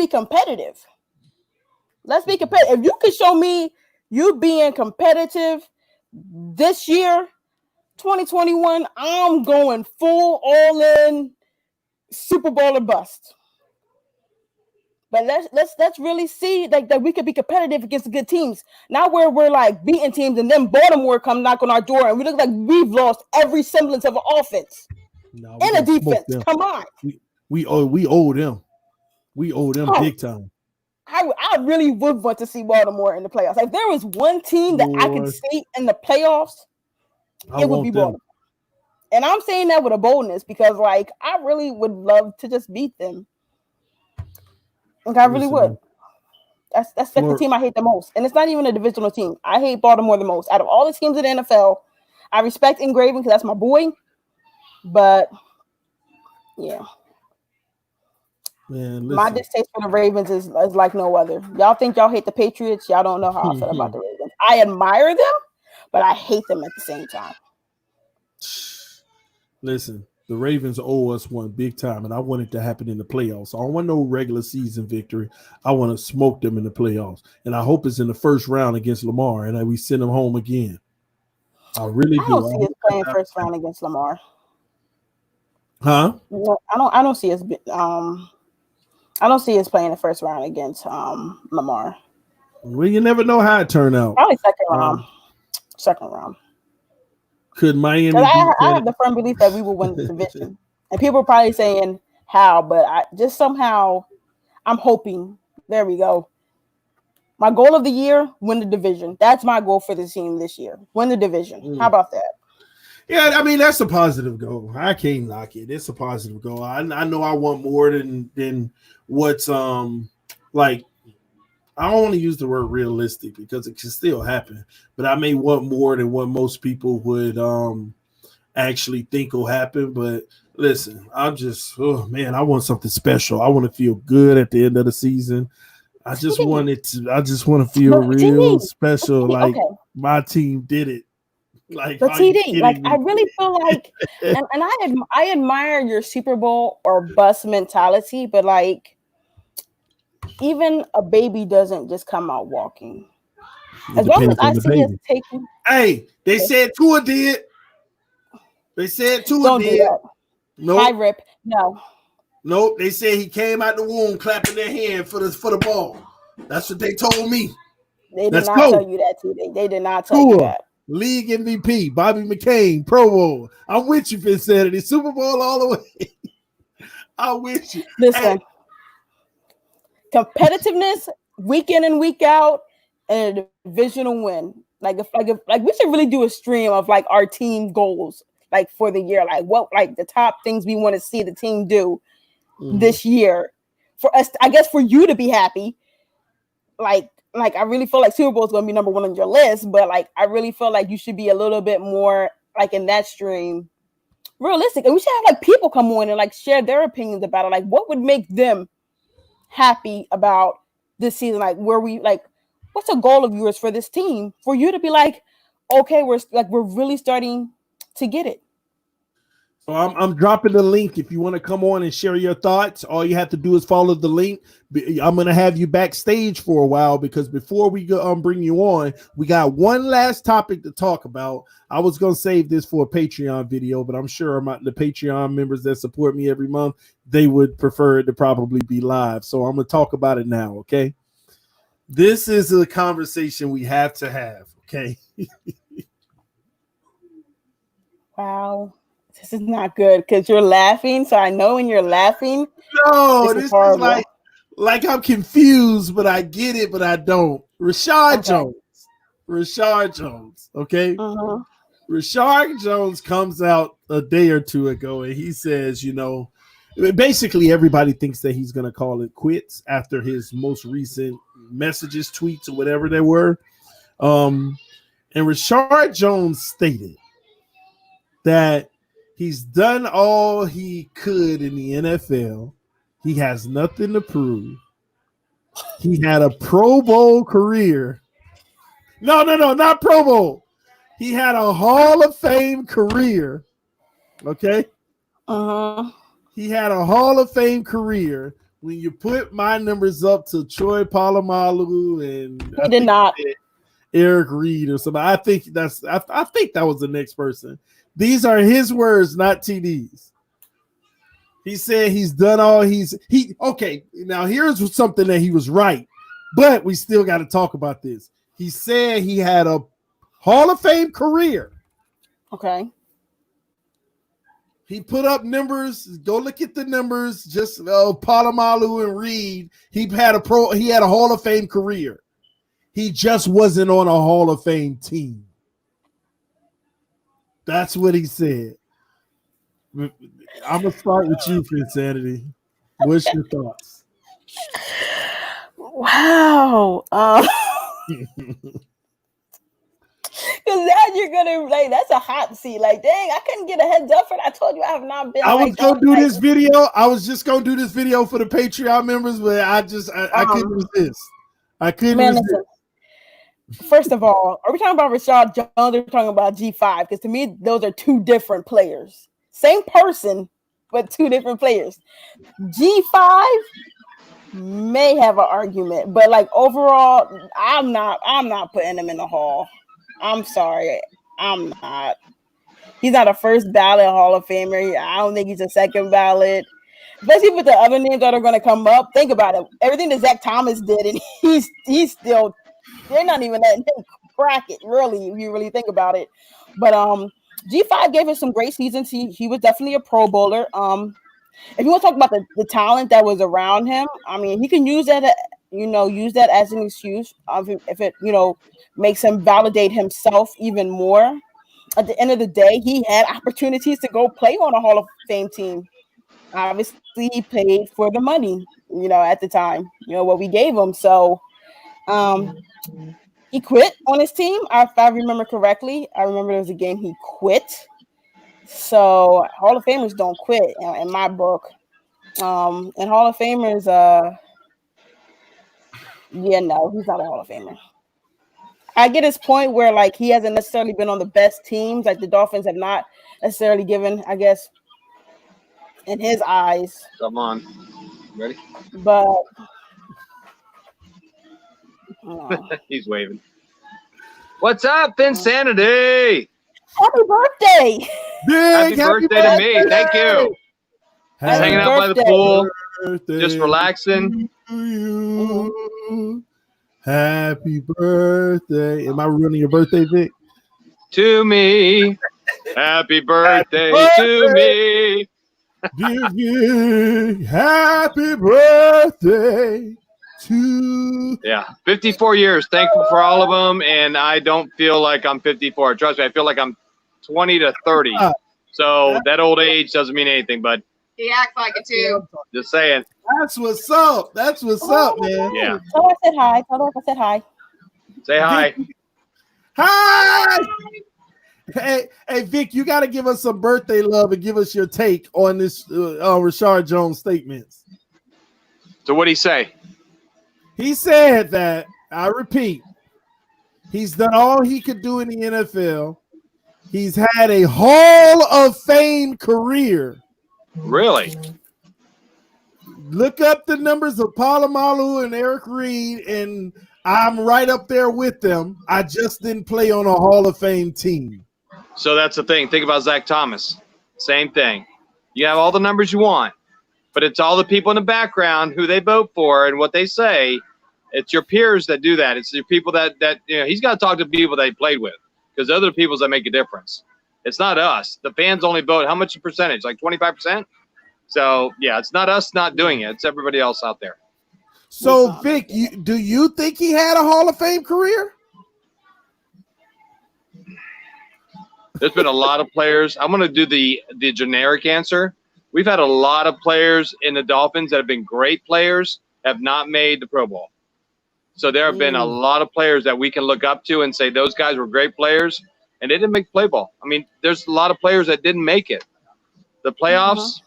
competitive. Let's be competitive. If you can show me you being competitive this year, 2021, I'm going full all in Super Bowl or bust. But let's really see that we could be competitive against good teams. Not where we're like beating teams and then Baltimore come knock on our door and we look like we've lost every semblance of an offense and a defense. Come on. We owe them. We owe them big time. I really would want to see Baltimore in the playoffs. Like, if there was one team that I could see in the playoffs, it would be Baltimore. And I'm saying that with a boldness because, like, I really would love to just beat them. Like, I really would. That's the team I hate the most. And it's not even a divisional team. I hate Baltimore the most. Out of all the teams in the NFL, I respect Ingraven because that's my boy. But, yeah. Man, my distaste for the Ravens is like no other. Y'all think y'all hate the Patriots? Y'all don't know how I feel about the Ravens. I admire them, but I hate them at the same time. Listen, the Ravens owe us one big time, and I want it to happen in the playoffs. I don't want no regular season victory. I want to smoke them in the playoffs, and I hope it's in the first round against Lamar, and that we send them home again. I really do. I don't see us playing first round against Lamar. Huh? I don't see us. I don't see us playing the first round against Lamar. Well, you never know how it turned out. Probably second round. Second round. Could Miami Because beat I have the firm belief that we will win the division. And people are probably saying how, but I just somehow I'm hoping. There we go. My goal of the year, win the division. That's my goal for the team this year. Win the division. How about that? Yeah, I mean, that's a positive goal. I can't knock it. It's a positive goal. I know I want more than what's like. I don't want to use the word realistic because it can still happen, but I may want more than what most people would actually think will happen. But listen, I'm just, oh man, I want something special. I want to feel good at the end of the season. I just want to feel real special, like my team did it. Like, but TD, like I really feel like, and I admire your Super Bowl or bust mentality, but like even a baby doesn't just come out walking. As long as I see us taking, hey, they said Tua did. They said Tua did. No, high rip, no. Nope, they said he came out the womb clapping their hand for the ball. That's what they told me. They did not tell you that, TD. They did not tell you that. League MVP, Bobby McCain, Pro Bowl. I'm with you, Insanity. Super Bowl all the way. I'm with you. Listen, competitiveness, week in and week out, and a divisional win. Like we should really do a stream of like our team goals, like for the year, like what like the top things we want to see the team do this year. For us, I guess for you to be happy, like I really feel like Super Bowl is going to be number one on your list, but like I really feel like you should be a little bit more like in that stream realistic, and we should have like people come on and like share their opinions about it. Like, what would make them happy about this season? Like, where we like, what's a goal of yours for this team for you to be like, okay, we're really starting to get it. So I'm dropping the link. If you want to come on and share your thoughts, all you have to do is follow the link. I'm going to have you backstage for a while because before we go bring you on, we got one last topic to talk about. I was going to save this for a Patreon video, but I'm sure the Patreon members that support me every month, they would prefer it to probably be live. So I'm going to talk about it now, okay? This is a conversation we have to have, okay? Wow. This is not good because you're laughing. So I know when you're laughing. No, this is like I'm confused, but I get it, but I don't. Rashard Jones. Okay. Rashard Jones comes out a day or two ago and he says, basically everybody thinks that he's going to call it quits after his most recent messages, tweets, or whatever they were. And Rashard Jones stated that he's done all he could in the NFL. He has nothing to prove. He had a Pro Bowl career. No, not Pro Bowl. He had a Hall of Fame career. Okay? He had a Hall of Fame career. When you put my numbers up to Troy Polamalu and he did not Eric Reed or somebody, I think that was the next person. These are his words, not TD's. He said he's done all okay. Now here's something that he was right, but we still got to talk about this. He said he had a Hall of Fame career. Okay. He put up numbers. Go look at the numbers. Just Polamalu and Reed. He had a Hall of Fame career. He just wasn't on a Hall of Fame team. That's what he said. I'm going to start with you, Insanity. What's your thoughts? Wow. Because now you're gonna like that's a hot seat. Like, dang, I couldn't get a heads up for it. I told you I have not been. I was gonna do this video. I was just gonna do this video for the Patreon members, but I couldn't resist. I couldn't resist. Listen, first of all, are we talking about Rashard Jones? Or are we talking about G5? Because to me, those are two different players. Same person, but two different players. G5 may have an argument, but like overall, I'm not putting him in the hall. I'm sorry, I'm not. He's not a first ballot Hall of Famer. I don't think he's a second ballot. Especially with the other names that are going to come up. Think about it. Everything that Zach Thomas did, and he's still, they're not even letting him crack it, really, if you really think about it. But G5 gave us some great seasons. He was definitely a Pro Bowler. If you want to talk about the talent that was around him, I mean, he can use that, use that as an excuse if it, makes him validate himself even more. At the end of the day, he had opportunities to go play on a Hall of Fame team. Obviously, he paid for the money, at the time, what we gave him. So he quit on his team. If I remember correctly, I remember there was a game he quit. So Hall of Famers don't quit in my book. And Hall of Famers, no, he's not a Hall of Famer. I get his point where like he hasn't necessarily been on the best teams. Like the Dolphins have not necessarily given, I guess, in his eyes. Come on. Ready? But he's waving. What's up, Insanity? Happy birthday! Happy birthday to me. Thank you. Just hanging out by the pool, just relaxing. Happy birthday. Am I ruining your birthday, Vic? To me. Happy birthday to me. Happy birthday to 54 years. Thankful for all of them, and I don't feel like I'm 54. Trust me, I feel like I'm 20 to 30. So that old age doesn't mean anything, but he acts like it too. Just saying. That's what's up. That's what's up, man. Yeah. Tell her I said hi. Tell her I said hi. Say hi. Hi. Hey, Vic, you got to give us some birthday love and give us your take on this Rashard Jones statements. So what'd he say? He said that, I repeat, he's done all he could do in the NFL. He's had a Hall of Fame career. Really? Look up the numbers of Palomalu and Eric Reed, and I'm right up there with them. I just didn't play on a Hall of Fame team. So that's the thing. Think about Zach Thomas. Same thing. You have all the numbers you want, but it's all the people in the background who they vote for and what they say. It's your peers that do that. It's your people that he's got to talk to people that he played with, because other people that make a difference. It's not us. The fans only vote. How much percentage? Like 25%? So, yeah, it's not us not doing it. It's everybody else out there. So, Vic, do you think he had a Hall of Fame career? There's been a lot of players. I'm going to do the generic answer. We've had a lot of players in the Dolphins that have been great players, have not made the Pro Bowl. So there have been a lot of players that we can look up to and say those guys were great players, and they didn't make play ball. I mean, there's a lot of players that didn't make it. The playoffs,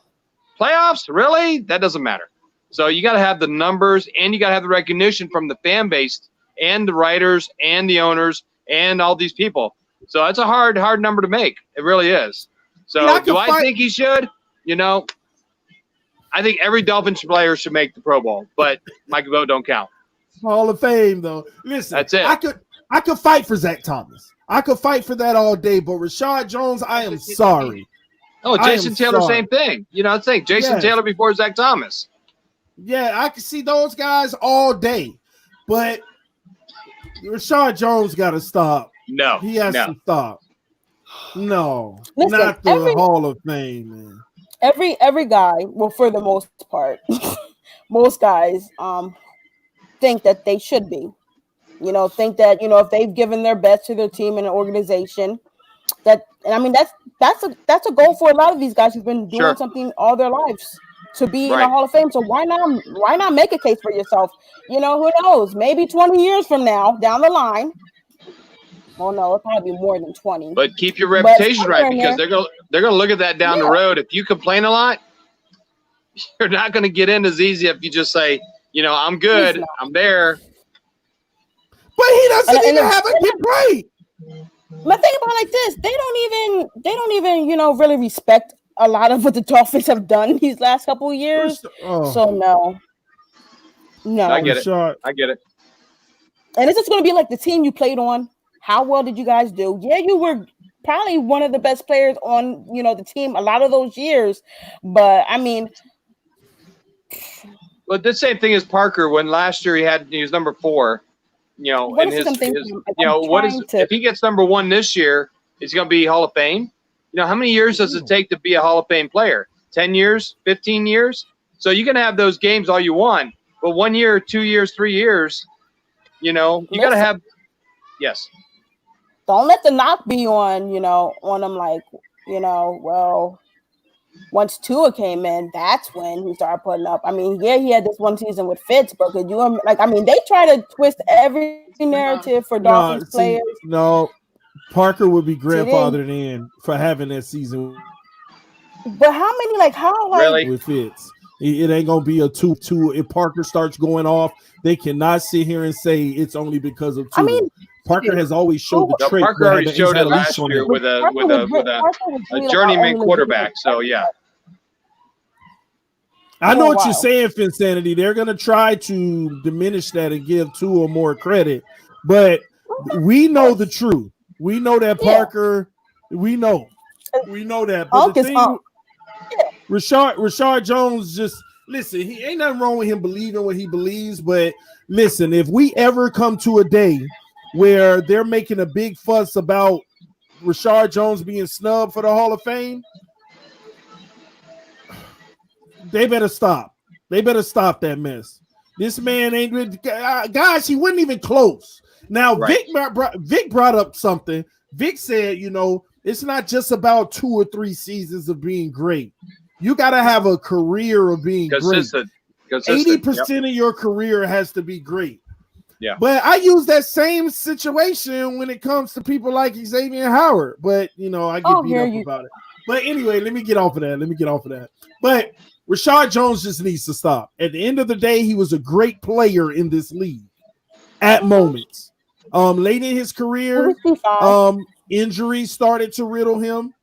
really? That doesn't matter. So you got to have the numbers, and you got to have the recognition from the fan base and the writers and the owners and all these people. So it's a hard number to make. It really is. So I think he should? I think every Dolphins player should make the Pro Bowl, but my vote don't count. Hall of Fame, though. Listen, that's it. I could fight for Zach Thomas. I could fight for that all day, but Rashard Jones, I am sorry. Oh, Jason Taylor, same thing. I'm saying Jason Taylor before Zach Thomas. Yeah, I can see those guys all day, but Rashard Jones got to stop. No, he has to stop. No, listen, not the Hall of Fame, man. Every guy, well, for the most part, most guys think that they should be. Think that if they've given their best to their team and an organization, that's a goal for a lot of these guys who've been doing something all their lives to be in the Hall of Fame. So why not make a case for yourself? Who knows? Maybe 20 years from now, down the line. Well, no, it'll probably be more than 20. But keep your reputation right, because they're gonna look at that down the road. If you complain a lot, you're not gonna get in as easy if you just say, I'm good, I'm there. But he doesn't even have a complaint. But think about it like this: they don't even really respect a lot of what the Dolphins have done these last couple of years. So no, I get it. I get it. And it's just going to be like the team you played on. How well did you guys do? Yeah, you were probably one of the best players on, the team a lot of those years. But I mean, but the same thing as Parker when last year he was number 4. And if he gets number 1 this year, is he going to be Hall of Fame? How many years does it take to be a Hall of Fame player? 10 years, 15 years? So you can have those games all you want, but 1 year, 2 years, 3 years, you got to have. Yes. Don't let the knock be on them like, well, once Tua came in, that's when he started putting up. I mean, yeah, he had this one season with Fitz, but could you they try to twist every narrative for Dolphins players. No, Parker would be grandfathered in for having that season. But how many, really? With Fitz? It ain't gonna be a 2-2. If Parker starts going off, they cannot sit here and say it's only because of Tua. I mean, Parker has always showed the trait. Parker already showed it last year with a journeyman quarterback. So yeah. I know what you're saying, Finsanity. They're gonna try to diminish that and give Tua more credit, but we know the truth. We know that Parker. We know that. But the thing, Rashard Jones, just listen. He ain't nothing wrong with him believing what he believes, but listen, if we ever come to a day where they're making a big fuss about Rashard Jones being snubbed for the Hall of Fame, they better stop. They better stop that mess. This man ain't, guys. He wasn't even close. Now, right. Vic brought up something. Vic said, it's not just about 2 or 3 seasons of being great. You got to have a career of being consistent. 80% of your career has to be great. Yeah. But I use that same situation when it comes to people like Xavier Howard. But, I get beat up about it. But anyway, let me get off of that. But Rashard Jones just needs to stop. At the end of the day, he was a great player in this league at moments. Late in his career, injuries started to riddle him.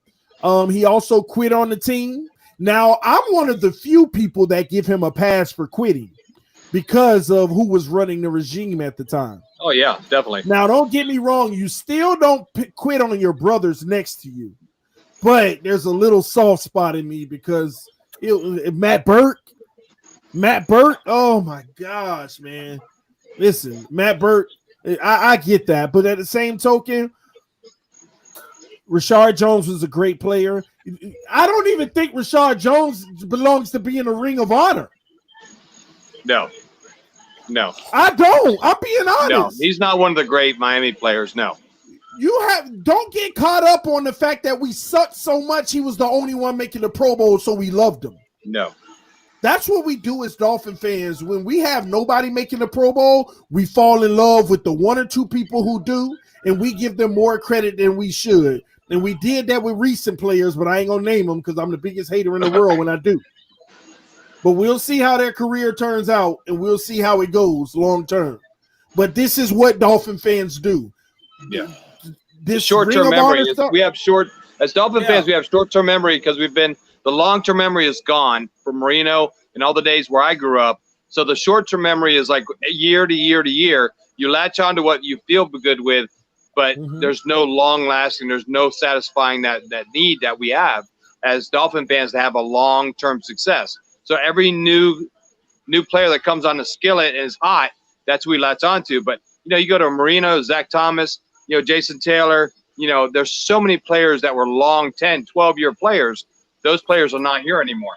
He also quit on the team. Now, I'm one of the few people that give him a pass for quitting because of who was running the regime at the time. Oh, yeah, definitely. Now, don't get me wrong. You still don't quit on your brothers next to you. But there's a little soft spot in me because Matt Burke, oh, my gosh, man. Listen, Matt Burke, I get that. But at the same token, Rashard Jones was a great player. I don't even think Rashard Jones belongs to be in the Ring of Honor. No. I don't. I'm being honest. No, he's not one of the great Miami players. No. Don't get caught up on the fact that we sucked so much he was the only one making the Pro Bowl, so we loved him. No. That's what we do as Dolphin fans. When we have nobody making the Pro Bowl, we fall in love with the 1 or 2 people who do, and we give them more credit than we should. And we did that with recent players, but I ain't going to name them because I'm the biggest hater in the world when I do. But we'll see how their career turns out, and we'll see how it goes long term. But this is what Dolphin fans do. Yeah. This short-term memory. As Dolphin fans, we have short-term memory because the long-term memory is gone from Marino and all the days where I grew up. So the short-term memory is like year to year to year. You latch on to what you feel good with, but there's no long-lasting, there's no satisfying that need that we have as Dolphin fans to have a long-term success. So every new player that comes on the skillet and is hot, that's who we latch on to. But, you go to Marino, Zach Thomas, Jason Taylor, there's so many players that were long 10, 12-year players. Those players are not here anymore.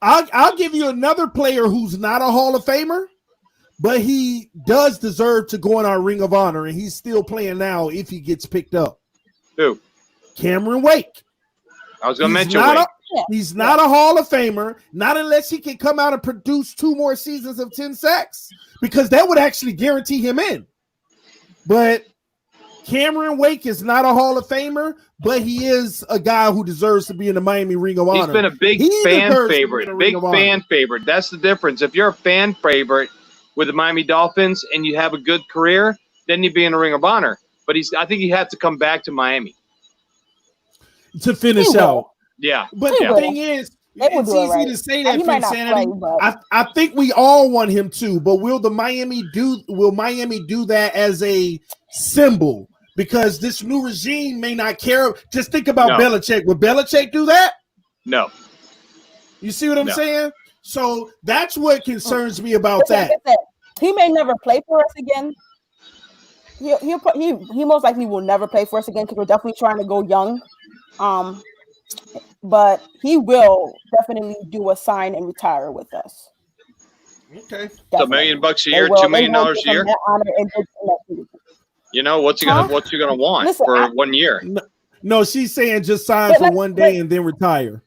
I'll give you another player who's not a Hall of Famer, but he does deserve to go in our Ring of Honor, and he's still playing now if he gets picked up. Who? Cameron Wake. I was going to mention Wake. He's not a Hall of Famer, not unless he can come out and produce 2 more seasons of 10 sacks, because that would actually guarantee him in. But Cameron Wake is not a Hall of Famer, but he is a guy who deserves to be in the Miami Ring of Honor. He's been a big fan favorite. That's the difference. If you're a fan favorite with the Miami Dolphins and you have a good career, then you'd be in the Ring of Honor. But I think he had to come back to Miami to finish out. Yeah. But the thing is, it's easy to say that for insanity. I think we all want him to, but will Miami do that as a symbol? because this new regime may not care. Just think about No. Belichick. Would Belichick do that? No. You see what I'm No. saying? So that's what concerns me about that. Like I said, he may never play for us again. He most likely will never play for us again because we're definitely trying to go young. But he will definitely do a sign and retire with us. Okay. So $1 million a year, $2 million a year. You know, what's he gonna want for 1 year? No, she's saying just sign for one day and then retire.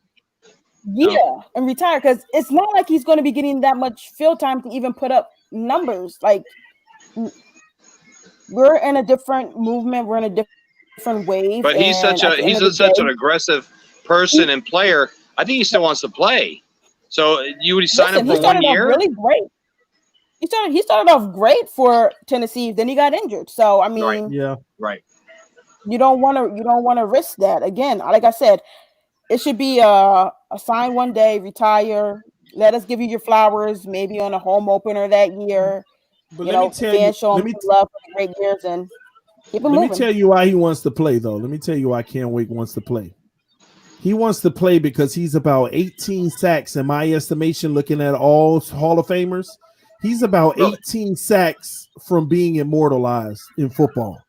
Yeah, and retire, because it's not like he's going to be getting that much field time to even put up numbers. Like, we're in a different movement, we're in a different wave. But he's such an aggressive person and player. I think he still wants to play. So you would sign him for 1 year? Really great. He started off great for Tennessee. Then he got injured. So I mean, right. You don't want to risk that again. Like I said, it should be a sign one day, retire. Let us give you your flowers, maybe on a home opener that year. But let me tell you, show him love for the great years and keep him moving. Let me tell you why he wants to play, though. Let me tell you why Cam Wake wants to play. He wants to play because he's about 18 sacks in my estimation. Looking at all Hall of Famers, he's about 18 sacks from being immortalized in football.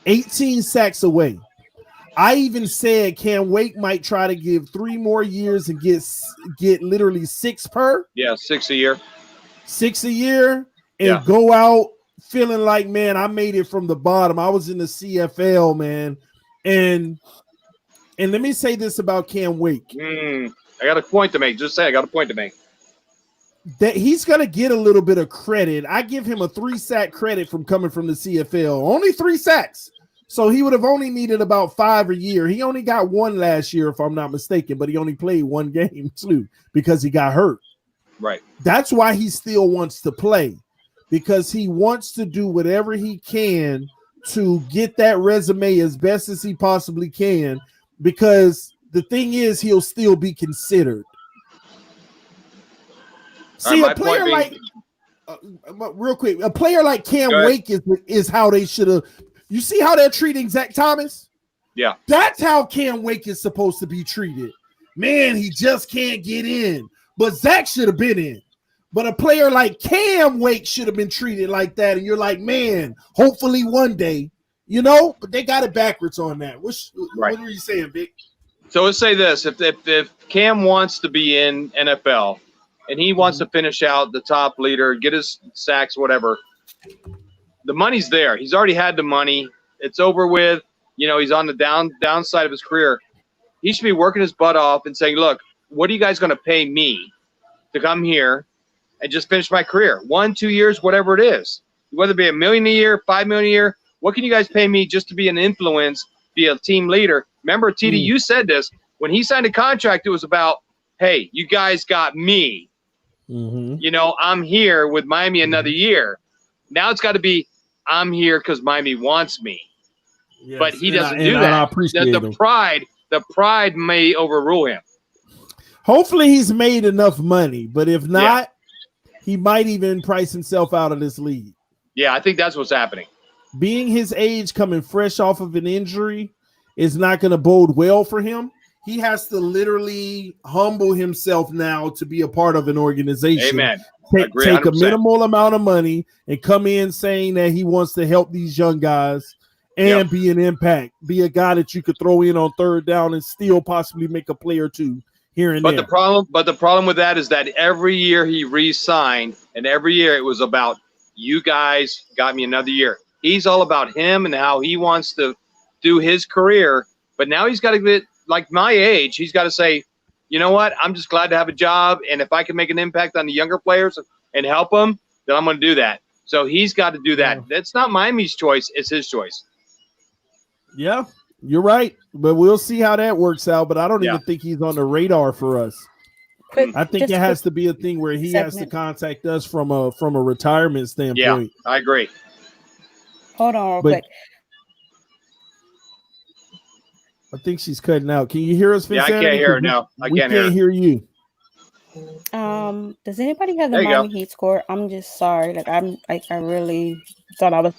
18 sacks away. I even said Cam Wake might try to give 3 more years and get literally 6 per. Yeah, 6 a year. 6 a year and go out feeling like, man, I made it from the bottom. I was in the CFL, man. And let me say this about Cam Wake. I got a point to make. Just say I got a point to make. That he's going to get a little bit of credit. I give him a 3-sack credit from coming from the CFL. Only 3 sacks. So he would have only needed about 5 a year. He only got 1 last year, if I'm not mistaken, but he only played 1 game too because he got hurt. Right. That's why he still wants to play, because he wants to do whatever he can to get that resume as best as he possibly can, because the thing is, he'll still be considered. See, a player like real quick, a player like Cam Wake is how they should have. You see how they're treating Zach Thomas? Yeah. That's how Cam Wake is supposed to be treated. Man, he just can't get in. But Zach should have been in. But a player like Cam Wake should have been treated like that. And you're like, man, hopefully one day, but they got it backwards on that. What are you saying, Vic? So let's say this. If Cam wants to be in NFL and he wants to finish out the top leader, get his sacks, whatever, the money's there. He's already had the money. It's over with. He's on the downside of his career. He should be working his butt off and saying, look, what are you guys going to pay me to come here and just finish my career? 1, 2 years, whatever it is. Whether it be $1 million a year, $5 million a year, what can you guys pay me just to be an influence, be a team leader? Remember, TD, you said this. When he signed a contract, it was about, hey, you guys got me. I'm here with Miami another year. Now it's got to be, I'm here because Miami wants me. Yes, but he doesn't do that. I appreciate the pride may overrule him. Hopefully he's made enough money, but if not, he might even price himself out of this league. Yeah, I think that's what's happening. Being his age, coming fresh off of an injury, is not going to bode well for him. He has to literally humble himself now to be a part of an organization. Amen. Take a minimal amount of money and come in saying that he wants to help these young guys and be an impact, be a guy that you could throw in on 3rd down and still possibly make a play or 2 here and there. But the problem with that is that every year he re-signed, and every year it was about, you guys got me another year. He's all about him and how he wants to do his career. But now he's got to get, like my age, he's got to say, you know what? I'm just glad to have a job. And if I can make an impact on the younger players and help them, then I'm going to do that. So he's got to do that. Yeah. That's not Miami's choice. It's his choice. Yeah, you're right. But we'll see how that works out. But I don't even think he's on the radar for us. I think it has to be a thing where he has to contact us from a retirement standpoint. Yeah, I agree. Hold on real quick. I think she's cutting out. Can you hear us? Yeah, I can't hear her now. We can't hear you. Does anybody have the Miami Heat score? I'm just sorry. I really thought I was.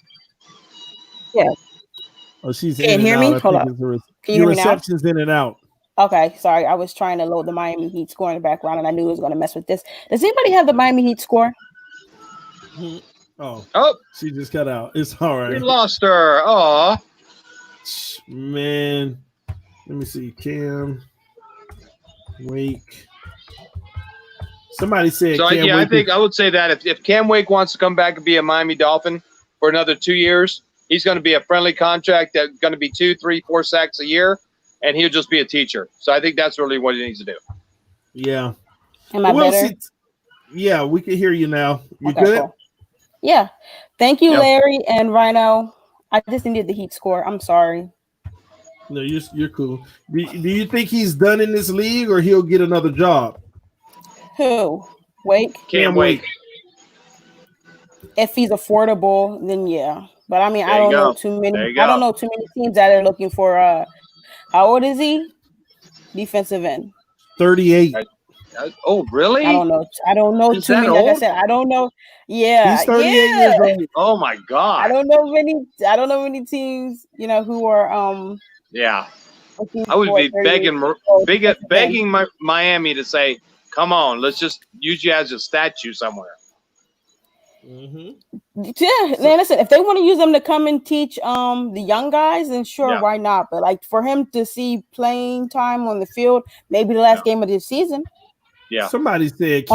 Yeah. Oh, she's Can't in and hear me? out. I Hold think up. it's Can you your hear me now? reception's in and out. Okay, sorry. I was trying to load the Miami Heat score in the background, and I knew it was going to mess with this. Does anybody have the Miami Heat score? Oh, Oh, she just got out. It's all we right. lost her. Oh, Man, let me see. Cam Wake. Somebody said so Cam Wake. I think I would say that if Cam Wake wants to come back and be a Miami Dolphin for another 2 years, he's going to be a friendly contract that's going to be 2, 3, 4 sacks a year, and he'll just be a teacher. So I think that's really what he needs to do. Yeah. Am I better? Yeah, we can hear you now. You Okay, good? cool. Yeah. Thank you, Yeah. Larry and Rhino. I just needed the Heat score. I'm sorry. No, you're cool. Do you think he's done in this league, or he'll get another job? Who? Wake? Cam Wake. If he's affordable, then yeah. But I mean, There I don't you know go. too many. There you I don't go. know too many teams that are looking for. How old is he? Defensive end. 38. Oh, really? I don't know. I don't know Is too that many. Like I old? said, I don't know. Yeah, He's 38 years old. Oh my God. I don't know many teams, who are Yeah. looking I would for be 38 begging Miami to say, "Come on, let's just use you as a statue somewhere." Yeah, man, listen, if they want to use them to come and teach the young guys, then sure, why not? But like for him to see playing time on the field, maybe the last game of the season. Yeah. Somebody said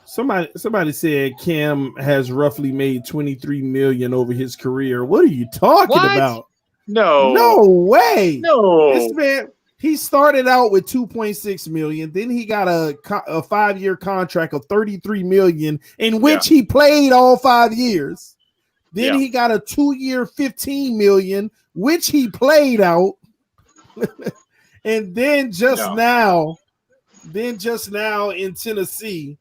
Somebody said Cam has roughly made 23 million over his career. What are you talking about? No way. No. This man, he started out with 2.6 million. Then he got a 5-year contract of 33 million, in which he played all 5 years. Then he got a 2-year 15 million, which he played out. And then just now in Tennessee,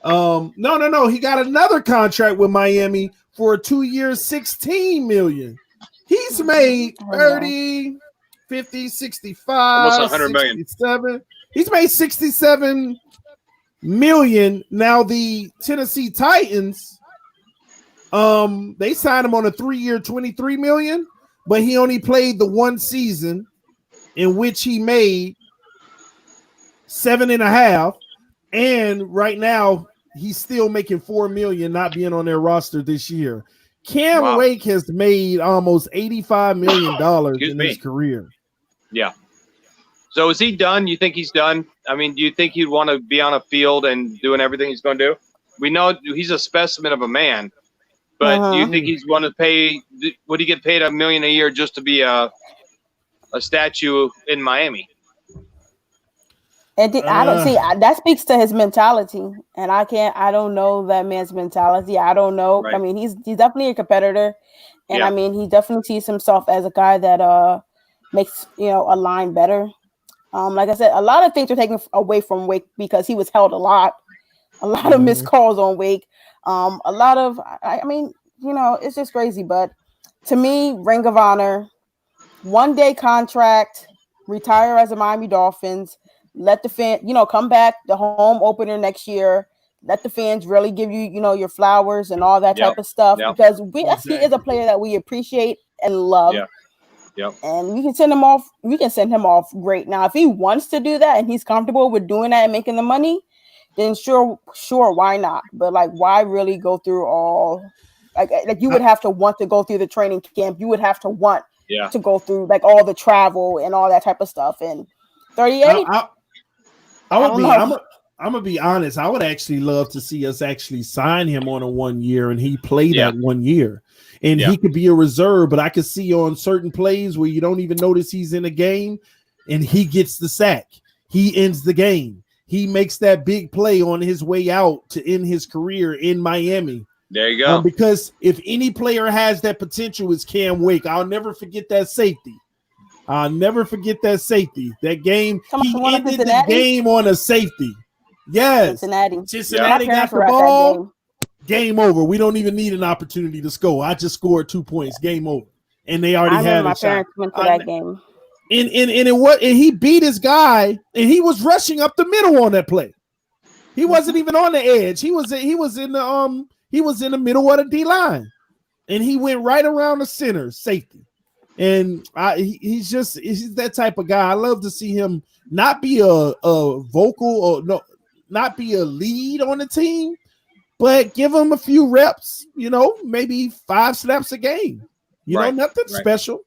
no, he got another contract with Miami for a 2-year 16 million. He's made 30, 50, 65, almost 100 million. 67. He's made 67 million. Now the Tennessee Titans, they signed him on a 3-year 23 million, but he only played the one season in which he made 7.5, and right now he's still making 4 million, not being on their roster this year. Cam Wake has made almost $85 million in his career. Yeah. So is he done? You think he's done? I mean, do you think he'd want to be on a field and doing everything he's going to do? We know he's a specimen of a man, but do you think he's going to pay? Would he get paid $1 million a year just to be a statue in Miami? And I don't see that speaks to his mentality, and I don't know that man's mentality. I don't know. Right. I mean, he's definitely a competitor, and I mean, he definitely sees himself as a guy that makes a line better. Like I said, a lot of things are taken away from Wake because he was held a lot of missed calls on Wake. A lot of, I mean, it's just crazy. But to me, Ring of Honor, 1-day contract, retire as a Miami Dolphins. Let the fan, come back the home opener next year. Let the fans really give you, your flowers and all that type of stuff because he is a player that we appreciate and love. Yep. And we can send him off. We can send him off great. Now, if he wants to do that and he's comfortable with doing that and making the money, then sure, why not? But like, why really go through all? Like you would have to want to go through the training camp. You would have to want to go through like all the travel and all that type of stuff. And 38. I'm gonna be honest. I would actually love to see us actually sign him on a 1 year and he play that 1 year, and he could be a reserve. But I could see on certain plays where you don't even notice he's in a game, and he gets the sack. He ends the game. He makes that big play on his way out to end his career in Miami. There you go. Because if any player has that potential, it's Cam Wake. I'll never forget that safety. I'll never forget that safety. That game, he ended the game on a safety. Yes. Cincinnati got the ball. Game over. We don't even need an opportunity to score. I just scored 2 points. Game over. And they already had my parents went to that game. And he beat his guy, and he was rushing up the middle on that play. He wasn't even on the edge. He was in the middle of the D line. and he went right around the center safety. And he's that type of guy. I love to see him not be a vocal or not be a lead on the team, but give him a few reps, maybe 5 snaps a game. Nothing special.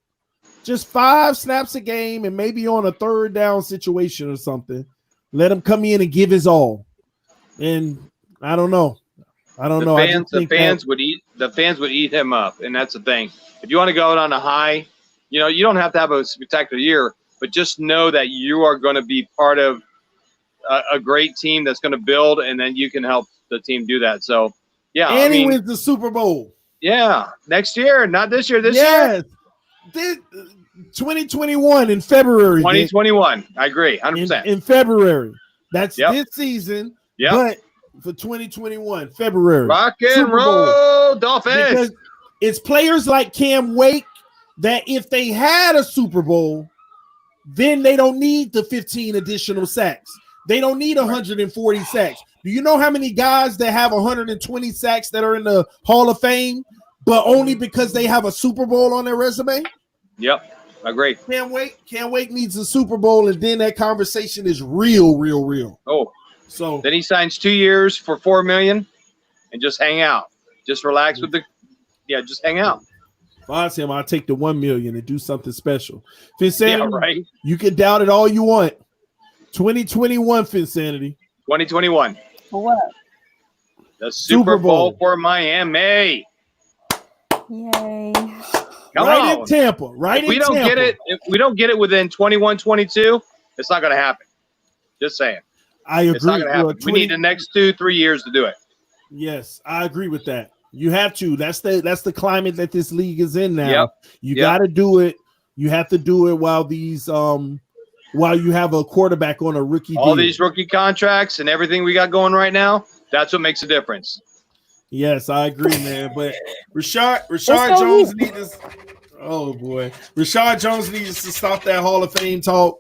Just 5 snaps a game and maybe on a 3rd down situation or something. Let him come in and give his all. And I don't know. The fans would eat him up, and that's the thing. If you want to go out on a high, you don't have to have a spectacular year, but just know that you are going to be part of a great team that's going to build, and then you can help the team do that. So, yeah. And he wins the Super Bowl. Yeah. Next year, not this year. This year. 2021 in February. 2021. I agree. 100%. In February. That's this season. Yeah. But for 2021, February. Rock and roll, Dolphins. Because it's players like Cam Wake that if they had a Super Bowl, then they don't need the 15 additional sacks. They don't need 140 sacks. Do you know how many guys that have 120 sacks that are in the Hall of Fame, but only because they have a Super Bowl on their resume? Yep. Agree. Cam Wake needs a Super Bowl, and then that conversation is real. Oh. So then he signs 2 years for $4 million and just hang out. Just relax with just hang out. If I was him, I'd take the $1 million and do something special. Finsanity, yeah, right. You can doubt it all you want. 2021 Finsanity. 2021. For what? The Super Bowl for Miami. Yay. Come on. In Tampa. If we don't get it within 21-22, it's not going to happen. Just saying. I agree. It's not going to happen. We need the next 2-3 years to do it. Yes, I agree with that. You have to. That's the climate that this league is in now. You got to do it. You have to do it while you have a quarterback on a rookie All deal. these rookie contracts and everything we got going right now, that's what makes a difference. Yes, I agree, man. But Rashard Jones needs to. Oh boy, Rashard Jones needs to stop that Hall of Fame talk.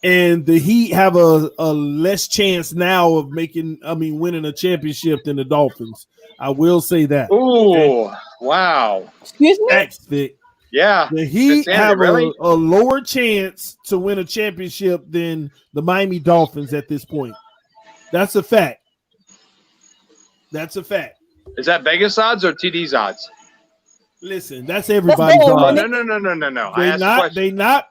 And the Heat have a less chance now of winning a championship than the Dolphins. I will say that. Ooh, wow. Excuse me? Thanks, Vic. Yeah. The Heat have a lower chance to win a championship than the Miami Dolphins at this point. That's a fact. Is that Vegas odds or TD's odds? Listen, that's everybody's odds. No.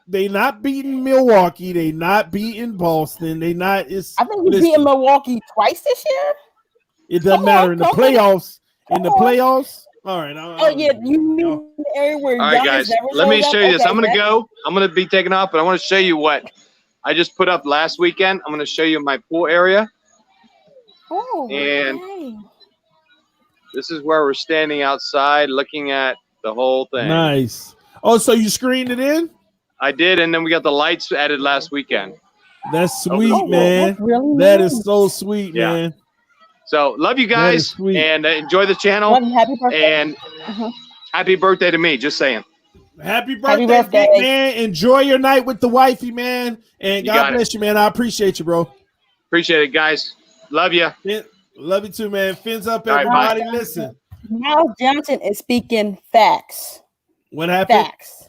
They not beating Milwaukee. They not beating Boston. I think we beat Milwaukee twice this year. It doesn't matter in the playoffs. All right. You mean the area where? All right, guys. Let me show you this. I'm gonna go. I'm gonna be taking off, but I want to show you what I just put up last weekend. I'm gonna show you my pool area. Oh. And okay. This is where we're standing outside, looking at the whole thing. Nice. Oh, so you screened it in? I did, and then we got the lights added last weekend. That's sweet, man. That is so sweet, man. So love you guys and enjoy the channel. Happy birthday. And happy birthday to me. Just saying. Happy birthday, man. Enjoy your night with the wifey, man. And God bless you, man. I appreciate you, bro. Appreciate it, guys. Love you. Love you too, man. Fins up, everybody. Right, listen. Miles Johnson is speaking facts. What happened? Facts.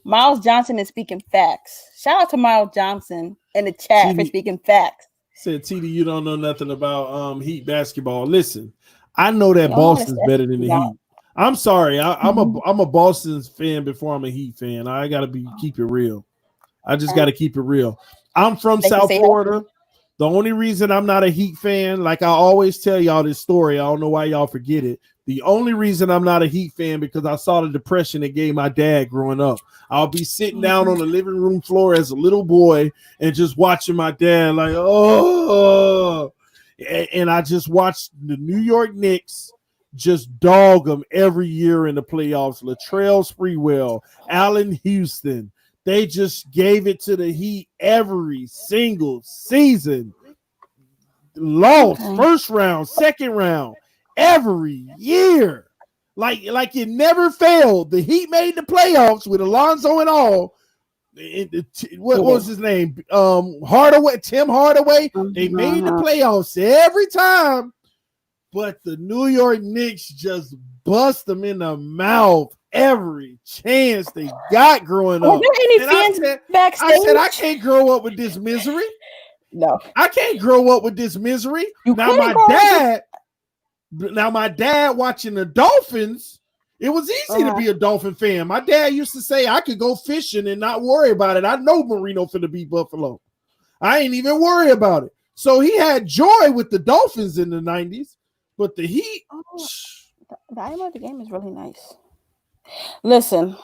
Miles Johnson is speaking facts. Shout out to Miles Johnson in the chat for speaking facts. Said TD, you don't know nothing about Heat basketball. Listen, I know that Boston's better than the Heat. I'm sorry. I'm a Boston fan before I'm a Heat fan. I gotta keep it real. I just gotta keep it real. I'm from South Florida. The only reason I'm not a Heat fan, like I always tell y'all this story, I don't know why y'all forget it. The only reason I'm not a Heat fan because I saw the depression it gave my dad growing up. I'll be sitting down on the living room floor as a little boy and just watching my dad like, oh. And I just watched the New York Knicks just dog them every year in the playoffs. Latrell Sprewell, Allen Houston. They just gave it to the Heat every single season. Lost first round, second round, every year. Like it never failed. The Heat made the playoffs with Alonzo and all. What was his name? Tim Hardaway. They made the playoffs every time. But the New York Knicks just bust them in the mouth every chance they got growing up. Were there any fans backstage? I said, I can't grow up with this misery. No, I can't grow up with this misery. Now my dad watching the Dolphins, it was easy to be a Dolphin fan. My dad used to say I could go fishing and not worry about it. I know Marino finna beat Buffalo. I ain't even worry about it. So he had joy with the Dolphins in the 90s, but the Heat. The item of the game is really nice. Listen,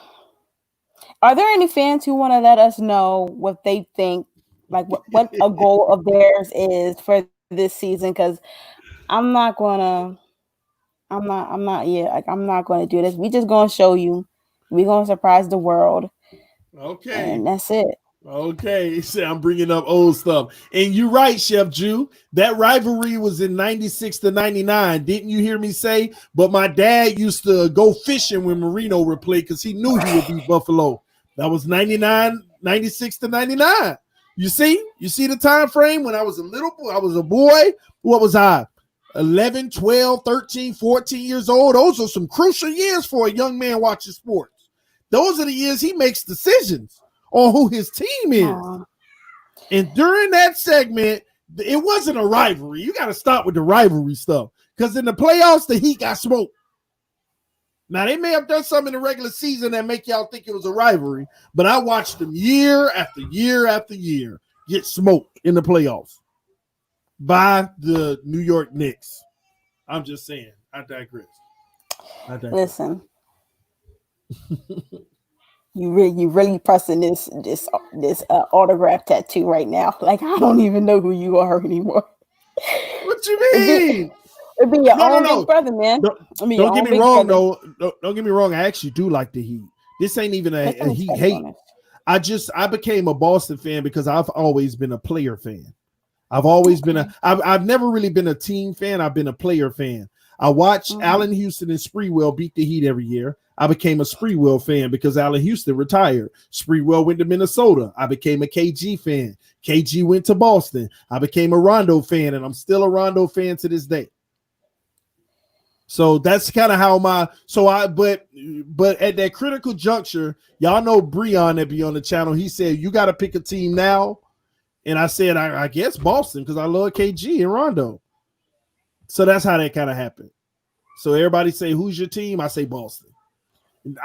are there any fans who want to let us know what they think, like what a goal of theirs is for this season? Because I'm not gonna do this. We just gonna show you. We gonna surprise the world. Okay, and that's it. Okay, so I'm bringing up old stuff, and you're right, Chef Jew. That rivalry was in 96 to 99. Didn't you hear me say? But my dad used to go fishing when Marino would play because he knew he would beat Buffalo. That was 99, 96 to 99. You see the time frame when I was a little boy. I was a boy. What was I? 11, 12, 13, 14 years old. Those are some crucial years for a young man watching sports. Those are the years he makes decisions on who his team is. And during that segment, it wasn't a rivalry. You got to stop with the rivalry stuff because in the playoffs, the Heat got smoked. Now, they may have done something in the regular season that make y'all think it was a rivalry, but I watched them year after year after year get smoked in the playoffs by the New York Knicks. I'm just saying. I digress. Listen. You really pressing this autograph tattoo right now. Like, I don't even know who you are anymore. What you mean? It'd be your own big brother, man. Don't get me wrong, though. Don't get me wrong. I actually do like the Heat. This ain't even a Heat hate. I became a Boston fan because I've always been a player fan. I've never really been a team fan. I've been a player fan. I watched Allen Houston and Sprewell beat the Heat every year. I became a Sprewell fan because Allen Houston retired. Sprewell went to Minnesota. I became a KG fan. KG went to Boston. I became a Rondo fan, and I'm still a Rondo fan to this day. So that's kind of how but at that critical juncture, y'all know Breon that be on the channel. He said, you got to pick a team now. And I said, I guess Boston because I love KG and Rondo. So that's how that kind of happened. So everybody say, who's your team? I say Boston.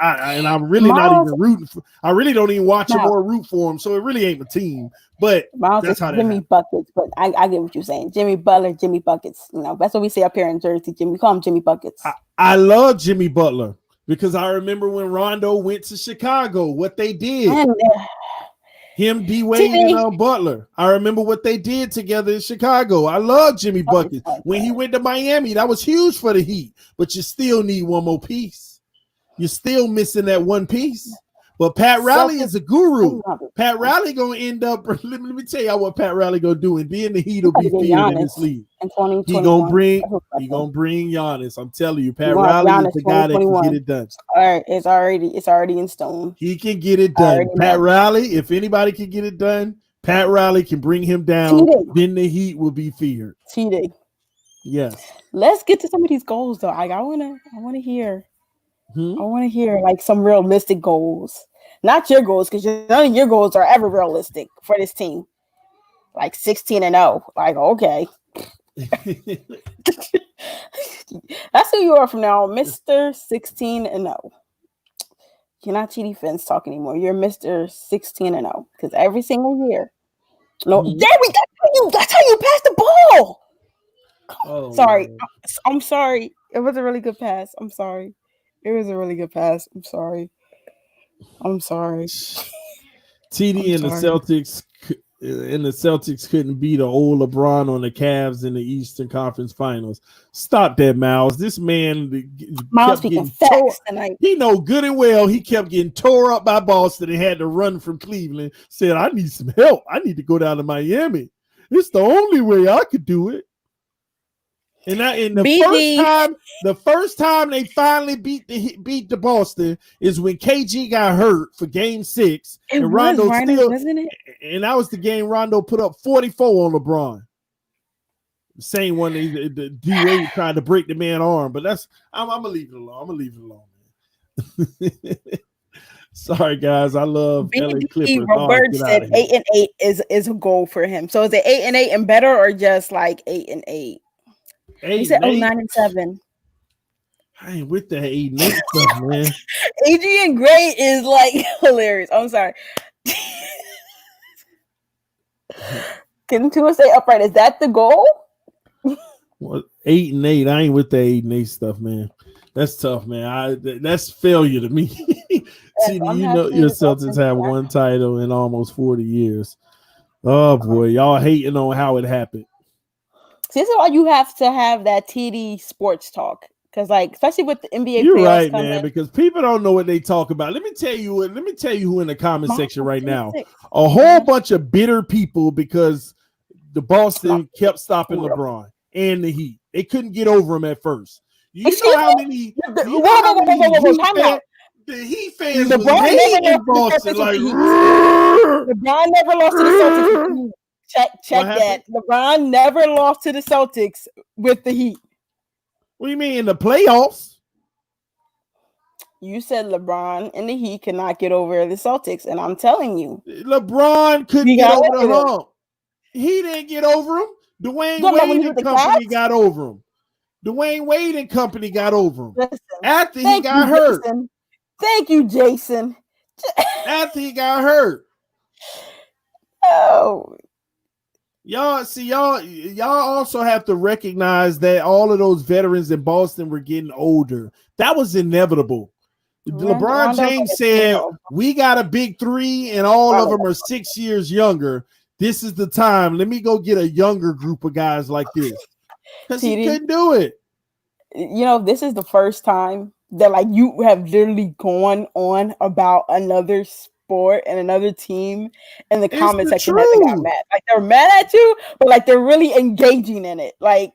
And I'm really not even rooting for. I really don't even watch them or root for them. So it really ain't my team. But that's how that Jimmy happened. Buckets. But I get what you're saying. Jimmy Butler, Jimmy Buckets. You know, that's what we say up here in Jersey. We call him Jimmy Buckets. I love Jimmy Butler because I remember when Rondo went to Chicago, what they did. Him, D-Wade, and Butler. I remember what they did together in Chicago. I love Jimmy Buckets. When he went to Miami, that was huge for the Heat. But you still need one more piece. You're still missing that one piece. But Pat Riley is a guru. Pat Riley going to end up, let me tell y'all what Pat Riley going to do. And then the Heat will be feared in this league. He going to bring Giannis. I'm telling you, Pat Riley is the guy that can get it done. All right, it's already in stone. He can get it done. Pat Riley, if anybody can get it done, Pat Riley can bring him down. Then the Heat will be feared. TD. Yes. Let's get to some of these goals though. I want to hear. I want to hear like some realistic goals. Not your goals, because none of your goals are ever realistic for this team. Like 16-0. Like, okay. That's who you are from now on, Mr. 16-0. You're not TD Phins talk anymore. You're Mr. 16-0. Because every single year. No, there we go. That's how you pass the ball. Sorry. Man. I'm sorry. It was a really good pass. I'm sorry. It was a really good pass. I'm sorry. TD and the Celtics couldn't beat the old LeBron on the Cavs in the Eastern Conference Finals. Stop that, Miles. This man Miles speaking facts tonight. He know good and well he kept getting tore up by Boston and had to run from Cleveland. Said, I need some help. I need to go down to Miami. It's the only way I could do it. And the first time they finally beat the Boston is when KG got hurt for Game 6, and Rondo wasn't it? And that was the game Rondo put up 44 on LeBron. Same one the D-Wade tried to break the man's arm, but I'm gonna leave it alone. I'm gonna leave it alone, man. Sorry, guys. I love LA Clippers. Robert said 8-8 is a goal for him. So is it 8-8 and better, or just like 8-8? He said 9-7. I ain't with that 8-8 stuff, man. Adrian Grey is like hilarious. I'm sorry. Can Tua stay upright? Is that the goal? Well, 8-8. I ain't with the 8-8 stuff, man. That's tough, man. That's failure to me. See, you know your Celtics have one title in almost 40 years. Oh boy, y'all hating on how it happened. See, this is why you have to have that TD sports talk, because, like, especially with the NBA. You're right, man. Because people don't know what they talk about. Let me tell you who in the comment section right now. A whole bunch of bitter people because the Boston kept stopping LeBron and the Heat. They couldn't get over him at first. You know how many? The Heat fans was hating Boston. Like, LeBron never lost to the Celtics. Check that. LeBron never lost to the Celtics with the Heat. What do you mean in the playoffs? You said LeBron and the Heat cannot get over the Celtics, and I'm telling you, LeBron couldn't get over the hump. He didn't get over him. Dwayne Wade and company got over him. Dwayne Wade and company got over him after he got hurt. Jason. Thank you, Jason. After he got hurt. Oh. Y'all also have to recognize that all of those veterans in Boston were getting older. That was inevitable. LeBron James said, we got a big three and all of them are 6 years younger. This is the time. Let me go get a younger group of guys like this. Because he couldn't do it. You know, this is the first time that, like, you have literally gone on about another sport and another team in the comment section that they got mad. Like, they're mad at you, but, like, they're really engaging in it. Like,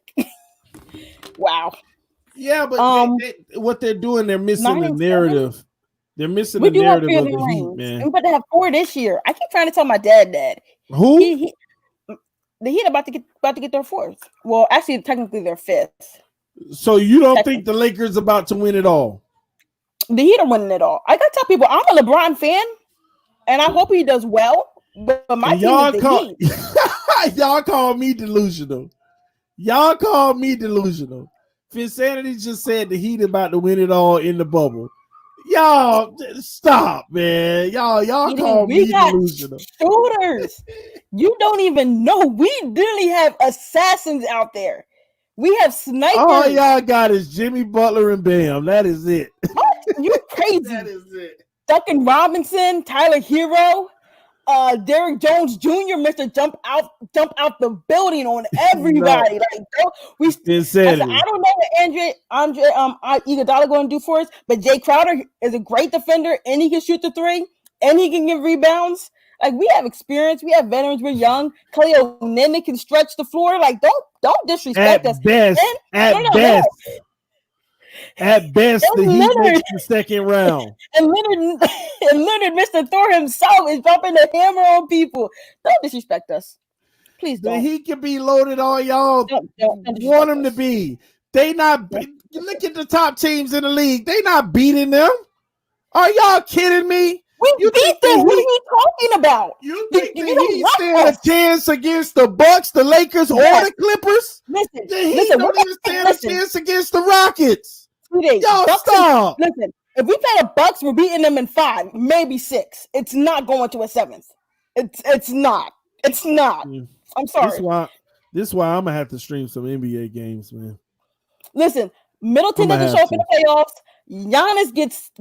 wow. Yeah, but what they're doing, they're missing the narrative. They're missing the narrative of the Heat, man. We're about to have 4 this year. I keep trying to tell my dad that. Who? The Heat about to get their 4th. Well, actually, technically their 5th. So you don't think the Lakers about to win it all? The Heat are winning it all. I gotta tell people, I'm a LeBron fan, and I hope he does well. But my team is the Heat. Y'all call me delusional. Finsanity just said the Heat about to win it all in the bubble. Y'all stop, man. Y'all call me delusional. Shooters. You don't even know. We literally have assassins out there. We have snipers. All y'all got is Jimmy Butler and Bam. That is it. What? You crazy. That is it. Duncan Robinson, Tyler Hero, Derrick Jones Jr. Mr. Jump out the building on everybody. No. Like, I don't know what Andre Iguodala going to do for us, but Jay Crowder is a great defender, and he can shoot the 3, and he can give rebounds. Like, we have experience, we have veterans, we're young. Khalil Nene can stretch the floor. Like, don't disrespect us. At best, the Heat makes the second round. And Leonard, Mr. Thor himself, is dropping the hammer on people. Don't disrespect us. Please don't. The Heat can be loaded all y'all don't want them to be. They not look at the top teams in the league. They not beating them. Are y'all kidding me? We beat them. What are you talking about? You think the Heat stand a chance against the Bucks, the Lakers, or the Clippers? Listen, the Heat don't even stand a chance against the Rockets. Y'all Bucks stop. Listen, if we play the Bucks, we're beating them in 5, maybe 6. It's not going to a 7th. It's not. It's not. I'm sorry. This is why I'm gonna have to stream some NBA games, man. Listen, Middleton doesn't show up in the playoffs. Giannis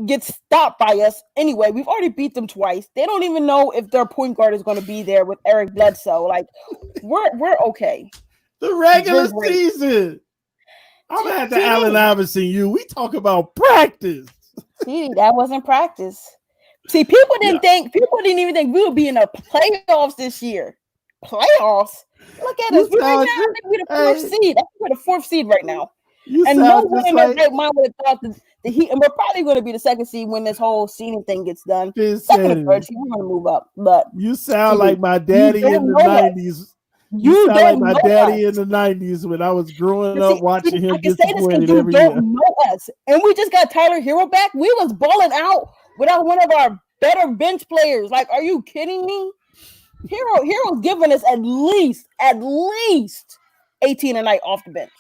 gets stopped by us anyway. We've already beat them twice. They don't even know if their point guard is going to be there with Eric Bledsoe. Like, we're okay. The regular season. I'm gonna have to Allen Iverson you. We talk about practice. See, that wasn't practice. See, people didn't even think we would be in the playoffs this year. Playoffs? Look at us. We're the 4th seed. I think we're the 4th seed right now. And no one in their right mind would have thought the Heat, and we're probably going to be the 2nd seed when this whole seeding thing gets done. 2nd and 3rd seed, we're going to move up. But you sound like my daddy in the 90s. You You sound like don't my know daddy us. in the 90s when I was growing You up see, watching I him can say this because disappointed you every year. don't know us. And we just got Tyler Hero back. We was balling out without one of our better bench players. Like, are you kidding me? Hero's giving us at least 18 a night off the bench.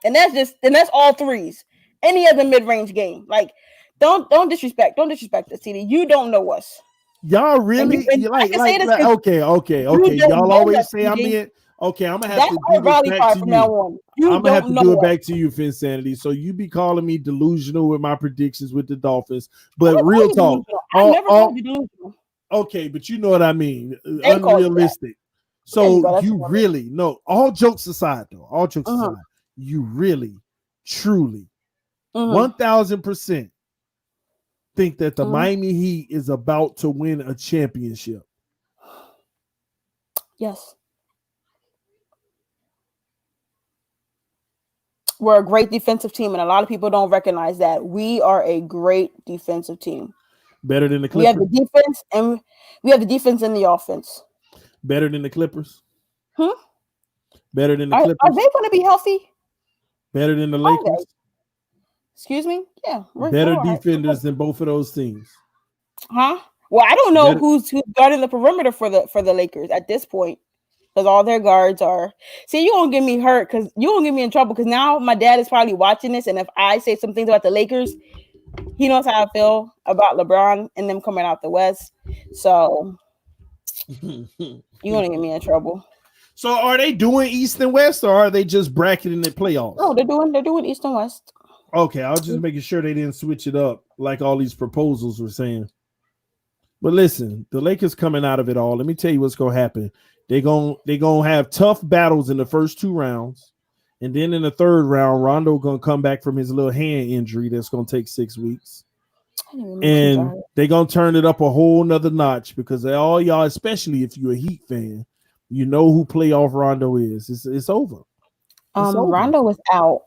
And that's all threes. Any other mid-range game. Like, don't disrespect us, TD. You don't know us. Y'all really and I can say this like okay. you don't Y'all know always us, say I'm TD. being okay. I'm gonna have That's to our do this rally back cry to from you. now on. You I'm gonna have to don't do it know back to you, Finsanity. So you be calling me delusional with my predictions with the Dolphins, but us. real talk. I never called you delusional. Okay, but you know what I mean. They call you that. Unrealistic. There you So go. That's you what really no. All jokes aside, though. All jokes Mhm. aside, you really, truly, Mhm. 1000% think that the Mhm. Miami Heat is about to win a championship. Yes. We're a great defensive team, and a lot of people don't recognize that. We are a great defensive team. Better than the We have the Clippers. defense, and we have the defense and the offense. Better than the Clippers. Hmm? Better than the Are Clippers. they going to be healthy? Better than the Are Lakers. they? Excuse me? Yeah. Better all right. defenders than both of those teams. Huh? Well, I don't know Better- who's guarding the perimeter for the Lakers at this point, because all their guards are. See, you won't get me hurt because you won't get me in trouble because now my dad is probably watching this, and if I say some things about the Lakers, he knows how I feel about LeBron and them coming out the West. So you're gonna get me in trouble. So are they doing East and West, or are they just bracketing the playoffs? No, they're doing East and West. Okay, I was just making sure they didn't switch it up like all these proposals were saying. But listen, the Lakers coming out of it all. Let me tell you what's gonna happen. They're gonna have tough battles in the first 2 rounds, and then in the 3rd round, Rondo gonna come back from his little hand injury that's gonna take 6 weeks, and they're gonna turn it up a whole nother notch because all y'all, especially if you're a Heat fan, you know who playoff Rondo is. It's over. It's over. Rondo was out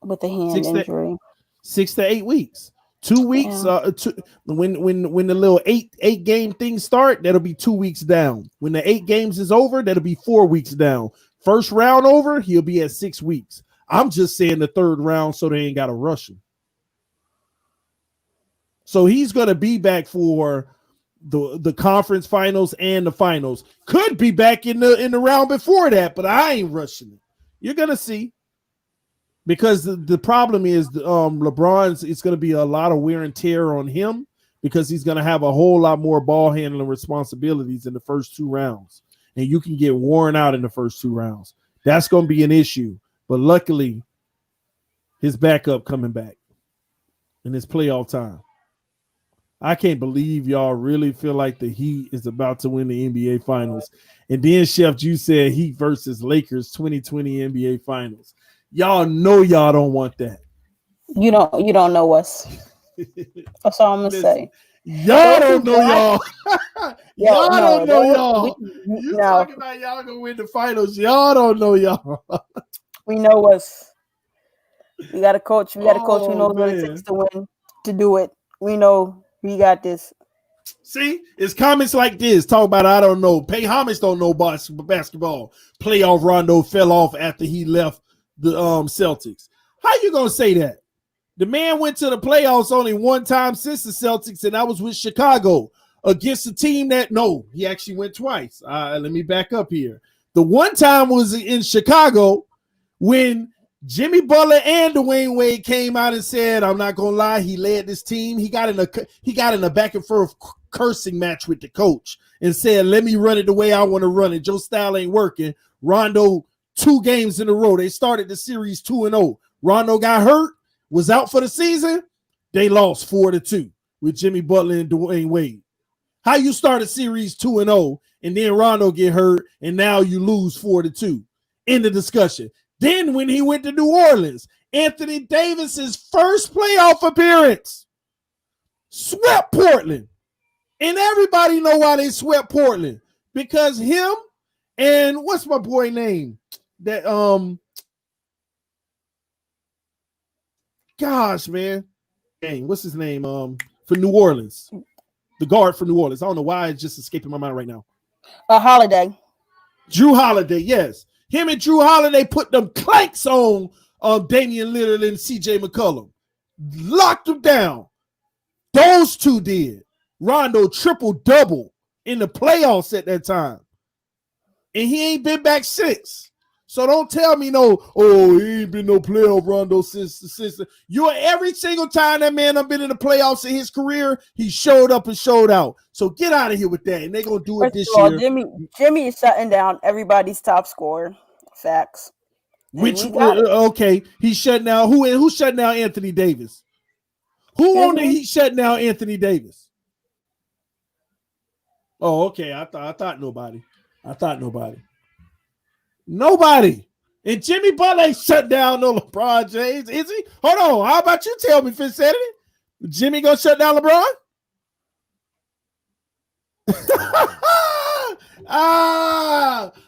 with a hand injury. 6 to 8 weeks. 2 weeks. When the little eight game thing start, that'll be 2 weeks down. When the 8 games is over, that'll be 4 weeks down. First round over, he'll be at 6 weeks. I'm just saying the 3rd round so they ain't got to rush him. So he's gonna be back for the conference finals and the finals. Could be back in the round before that, but I ain't rushing it. You're gonna see. Because the problem is LeBron's, it's going to be a lot of wear and tear on him because he's going to have a whole lot more ball handling responsibilities in the first 2 rounds. And you can get worn out in the first 2 rounds. That's going to be an issue. But luckily, his backup coming back in his playoff time. I can't believe y'all really feel like the Heat is about to win the NBA Finals. And then, Chef, you said Heat versus Lakers 2020 NBA Finals. Y'all know y'all don't want that. You don't know us. That's all I'm gonna say. Y'all don't know y'all. Y'all don't know y'all. You talking about y'all gonna win the finals. Y'all don't know y'all. We know us. We got a coach. We got a coach who knows what it takes to win, to do it. We know we got this. See, it's comments like this. Talk about I don't know. Pay homage don't know basketball. Playoff Rondo fell off after he left the Celtics. How you gonna say that? The man went to the playoffs only one time since the Celtics, and that was with Chicago against a team that he actually went twice. Let me back up here. The one time was in Chicago when Jimmy Butler and Dwayne Wade came out and said, I'm not gonna lie, he led this team. He got in a back and forth cursing match with the coach and said, let me run it the way I want to run it. Your style ain't working. Rondo 2 games in a row. They started the series 2-0. Rondo got hurt, was out for the season. They lost 4-2 with Jimmy Butler and Dwayne Wade. How you start a series 2-0 and then Rondo get hurt and now you lose 4-2? In the discussion. Then when he went to New Orleans, Anthony Davis's first playoff appearance swept Portland. And everybody know why they swept Portland. Because him and what's my boy name? That gosh, man. Dang, what's his name? For New Orleans. The guard for New Orleans. I don't know why it's just escaping my mind right now. Holiday. Drew Holiday, yes. Him and Drew Holiday put them clanks on Damian Lillard and CJ McCollum. Locked them down. Those two did. Rondo triple-double in the playoffs at that time. And he ain't been back since. So don't tell me he ain't been no playoff Rondo since. You're every single time that man I've been in the playoffs in his career, he showed up and showed out. So get out of here with that. And they're gonna do it this year. Jimmy is shutting down everybody's top scorer. Facts. Okay, he's shutting down who's shutting down Anthony Davis? Who on the Heat shutting down Anthony Davis? Oh, okay. I thought nobody. Nobody. And Jimmy Butler ain't shut down no LeBron James, is he? Hold on. How about you tell me, Phins said it? Jimmy gonna shut down LeBron?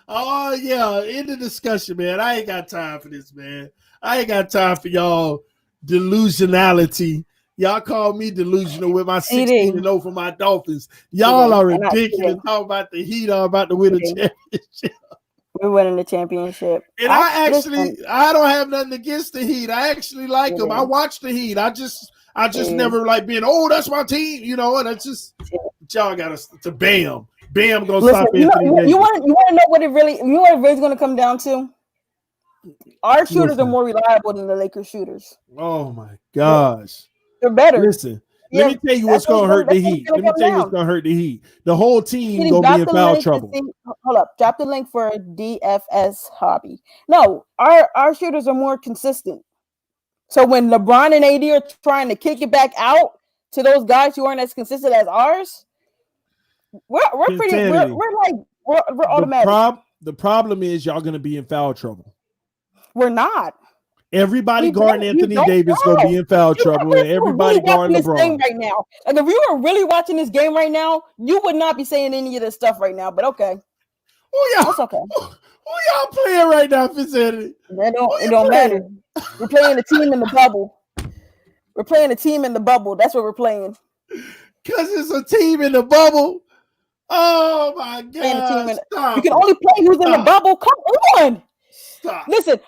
Oh yeah. End the discussion, man. I ain't got time for this, man. I ain't got time for y'all delusionality. Y'all call me delusional with my 16-0 for my Dolphins. Y'all are ridiculous. Talking about the Heat are about to win a championship. We're winning the championship. And I don't have nothing against the Heat. I actually like them. I watch the Heat. I just never like being, that's my team, and it's just y'all got to Bam gonna stop Anthony Davis. You want to know what it really is going to come down to? Our shooters are more reliable than the Lakers shooters. Oh my gosh. They're better. Listen, let me tell you what's going to hurt the Heat. The whole team going to be in foul trouble. Hold up. Drop the link for DFS hobby. No, our shooters are more consistent. So when LeBron and AD are trying to kick it back out to those guys who aren't as consistent as ours, we're automatic. The problem is y'all going to be in foul trouble. We're not. Everybody guarding Anthony Davis gonna be in foul trouble, and everybody guarding LeBron. Game right now, like if you were really watching this game right now, you would not be saying any of this stuff right now. But okay, that's okay. Who y'all playing right now? It don't matter. We're playing a team in the bubble. That's what we're playing. Because it's a team in the bubble. Oh my God! You can only play who's in the bubble. Come on. Stop. Listen,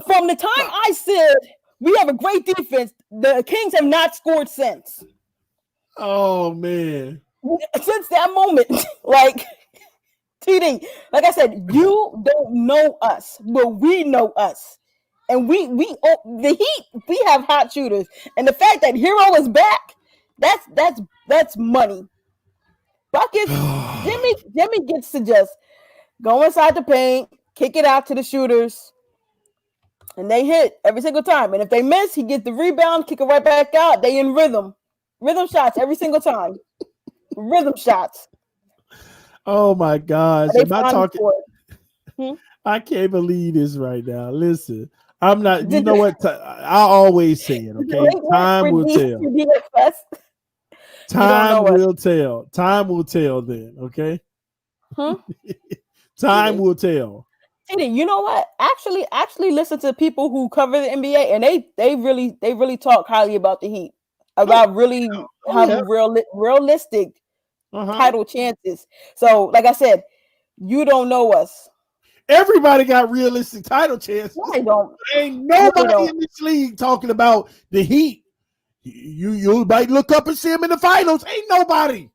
from the time I said we have a great defense, the Kings have not scored since. Oh man! Since that moment, like TD, like I said, you don't know us, but we know us, and the Heat. We have hot shooters, and the fact that Hero is back, that's money. Buckets. Jimmy gets to just go inside the paint. Kick it out to the shooters, and they hit every single time. And if they miss, he gets the rebound, kick it right back out. They in rhythm shots every single time. Rhythm shots. Oh my gosh! Am I talking? I can't believe this right now. Listen, I'm not. You know what? I always say it. Okay, time will tell. Time will tell. Time will tell. Then, okay. Time will tell. You know what? Actually listen to people who cover the NBA, and they really talk highly about the Heat, about really having realistic title chances. So, like I said, you don't know us. Everybody got realistic title chances. I don't. Ain't nobody in this league talking about the Heat. You might look up and see them in the finals. Ain't nobody.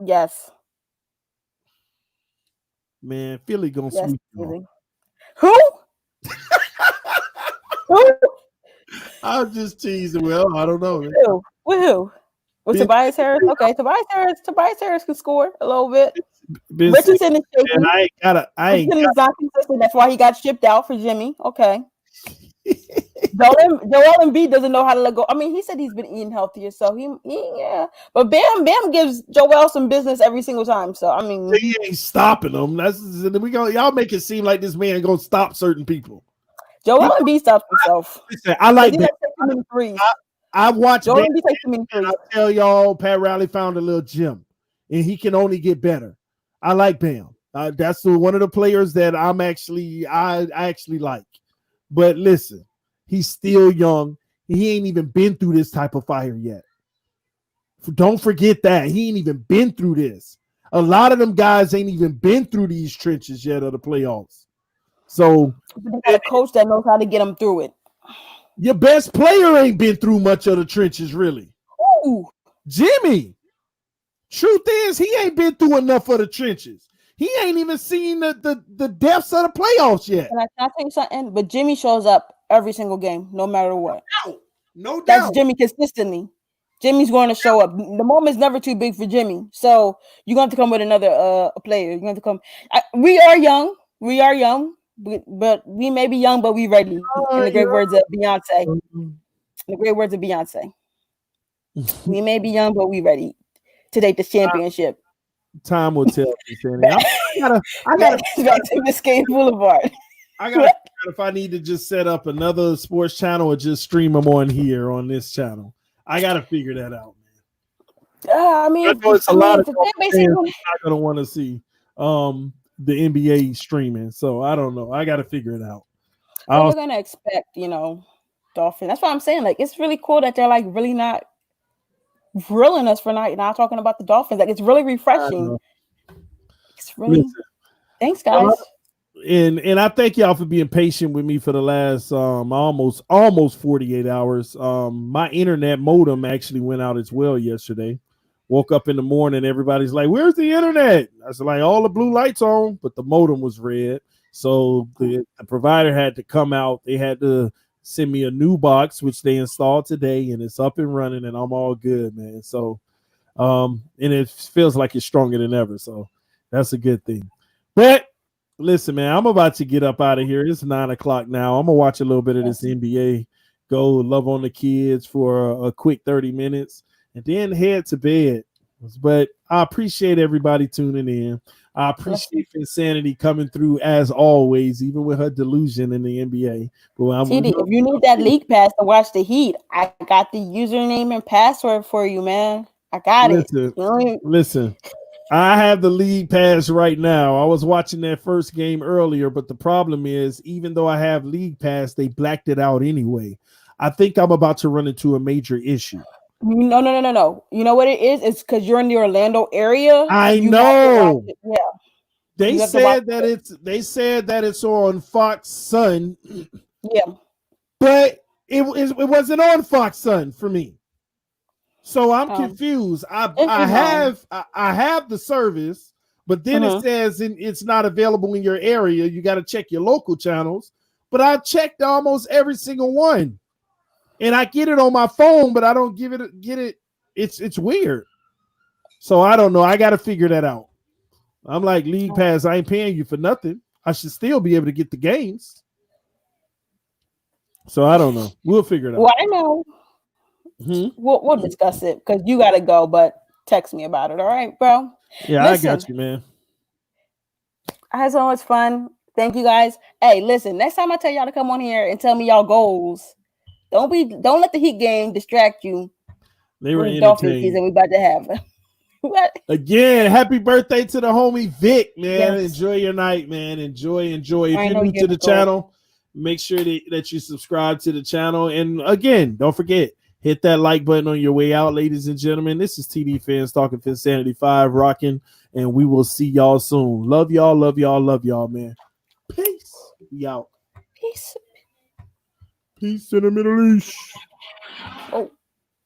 Yes. Man, Philly gonna sweep you. Who? Who? I'm just teasing. Well, I don't know. Who? With Tobias Harris? Okay, Tobias Harris can score a little bit. Richardson is shaking. And Richardson is not consistent. That's why he got shipped out for Jimmy. Okay. Joel Embiid doesn't know how to let go. I mean, he said he's been eating healthier, so he But Bam gives Joel some business every single time. So I mean, he ain't stopping them. Y'all make it seem like this man gonna stop certain people. Joel Embiid stops himself. I like that. I watch Joel Embiid takes him in threes. I tell y'all, Pat Riley found a little gem, and he can only get better. I like Bam. That's one of the players that I actually like. But listen, he's still young. He ain't even been through this type of fire yet. Don't forget that. He ain't even been through this. A lot of them guys ain't even been through these trenches yet of the playoffs. So they got a coach that knows how to get them through it. Your best player ain't been through much of the trenches, really. Ooh. Jimmy. Truth is, he ain't been through enough of the trenches. He ain't even seen the depths of the playoffs yet. Can I tell you something? But Jimmy shows up every single game, no matter what. No doubt. That's Jimmy consistently. Jimmy's going to show up. The moment's never too big for Jimmy. So you're going to have to come with another player. You're going to come. We are young. We are young. But we may be young, but we ready. In the great words of Beyonce. In the great words of Beyonce. We may be young, but we ready to take this championship. Time will tell. I gotta back to Biscayne Boulevard. I gotta figure out if I need to just set up another sports channel or just stream them on here on this channel. I gotta figure that out, man. I mean, it's a lot of fans not gonna want to see the NBA streaming, so I don't know. I gotta figure it out. We're gonna expect, Dolphins. That's why I'm saying, like, it's really cool that they're like really not grilling us for not talking about the Dolphins. Like, it's really refreshing. It's really thanks, guys. And I thank y'all for being patient with me for the last almost 48 hours. My internet modem actually went out as well yesterday. Woke up in the morning, everybody's like, "Where's the internet?" I was like, "All the blue lights on," but the modem was red. So the provider had to come out. They had to send me a new box, which they installed today, and it's up and running, and I'm all good, man. So, and it feels like it's stronger than ever. So that's a good thing. But listen, man, I'm about to get up out of here. It's 9 o'clock now. I'm gonna watch a little bit of this NBA, go love on the kids for a quick 30 minutes, and then head to bed. But I appreciate everybody tuning in. I appreciate Insanity coming through as always, even with her delusion in the NBA. But TD, if you need that league pass to watch the Heat, I got the username and password for you, man. I got it. Listen, I have the league pass right now. I was watching that first game earlier, but the problem is, even though I have league pass, they blacked it out anyway. I think I'm about to run into a major issue. No. You know what it is? It's because you're in the Orlando area. I know. Yeah. They said that it's on Fox Sun. Yeah. But it wasn't on Fox Sun for me. So I'm confused. I have the service, but then it says it's not available in your area. You got to check your local channels. But I've checked almost every single one. And I get it on my phone, but I don't get it. It's weird. So I don't know. I got to figure that out. I'm like, League Pass, I ain't paying you for nothing. I should still be able to get the games. So I don't know. We'll figure it out. Well, I know. We'll discuss it because you got to go, but text me about it. All right, bro? Yeah, listen, I got you, man. I had so much fun. Thank you, guys. Hey, listen, next time I tell y'all to come on here and tell me y'all goals, don't let the Heat game distract you. They were Dolphins season we about to have. Again, happy birthday to the homie Vic, man. Yes. Enjoy your night, man. Enjoy. If you're new to the channel, make sure that you subscribe to the channel. And again, don't forget, hit that like button on your way out, ladies and gentlemen. This is TD Phins talking Finsanity 5 rocking, and we will see y'all soon. Love y'all, man. Peace. We out. Peace. Peace in the Middle East. Oh.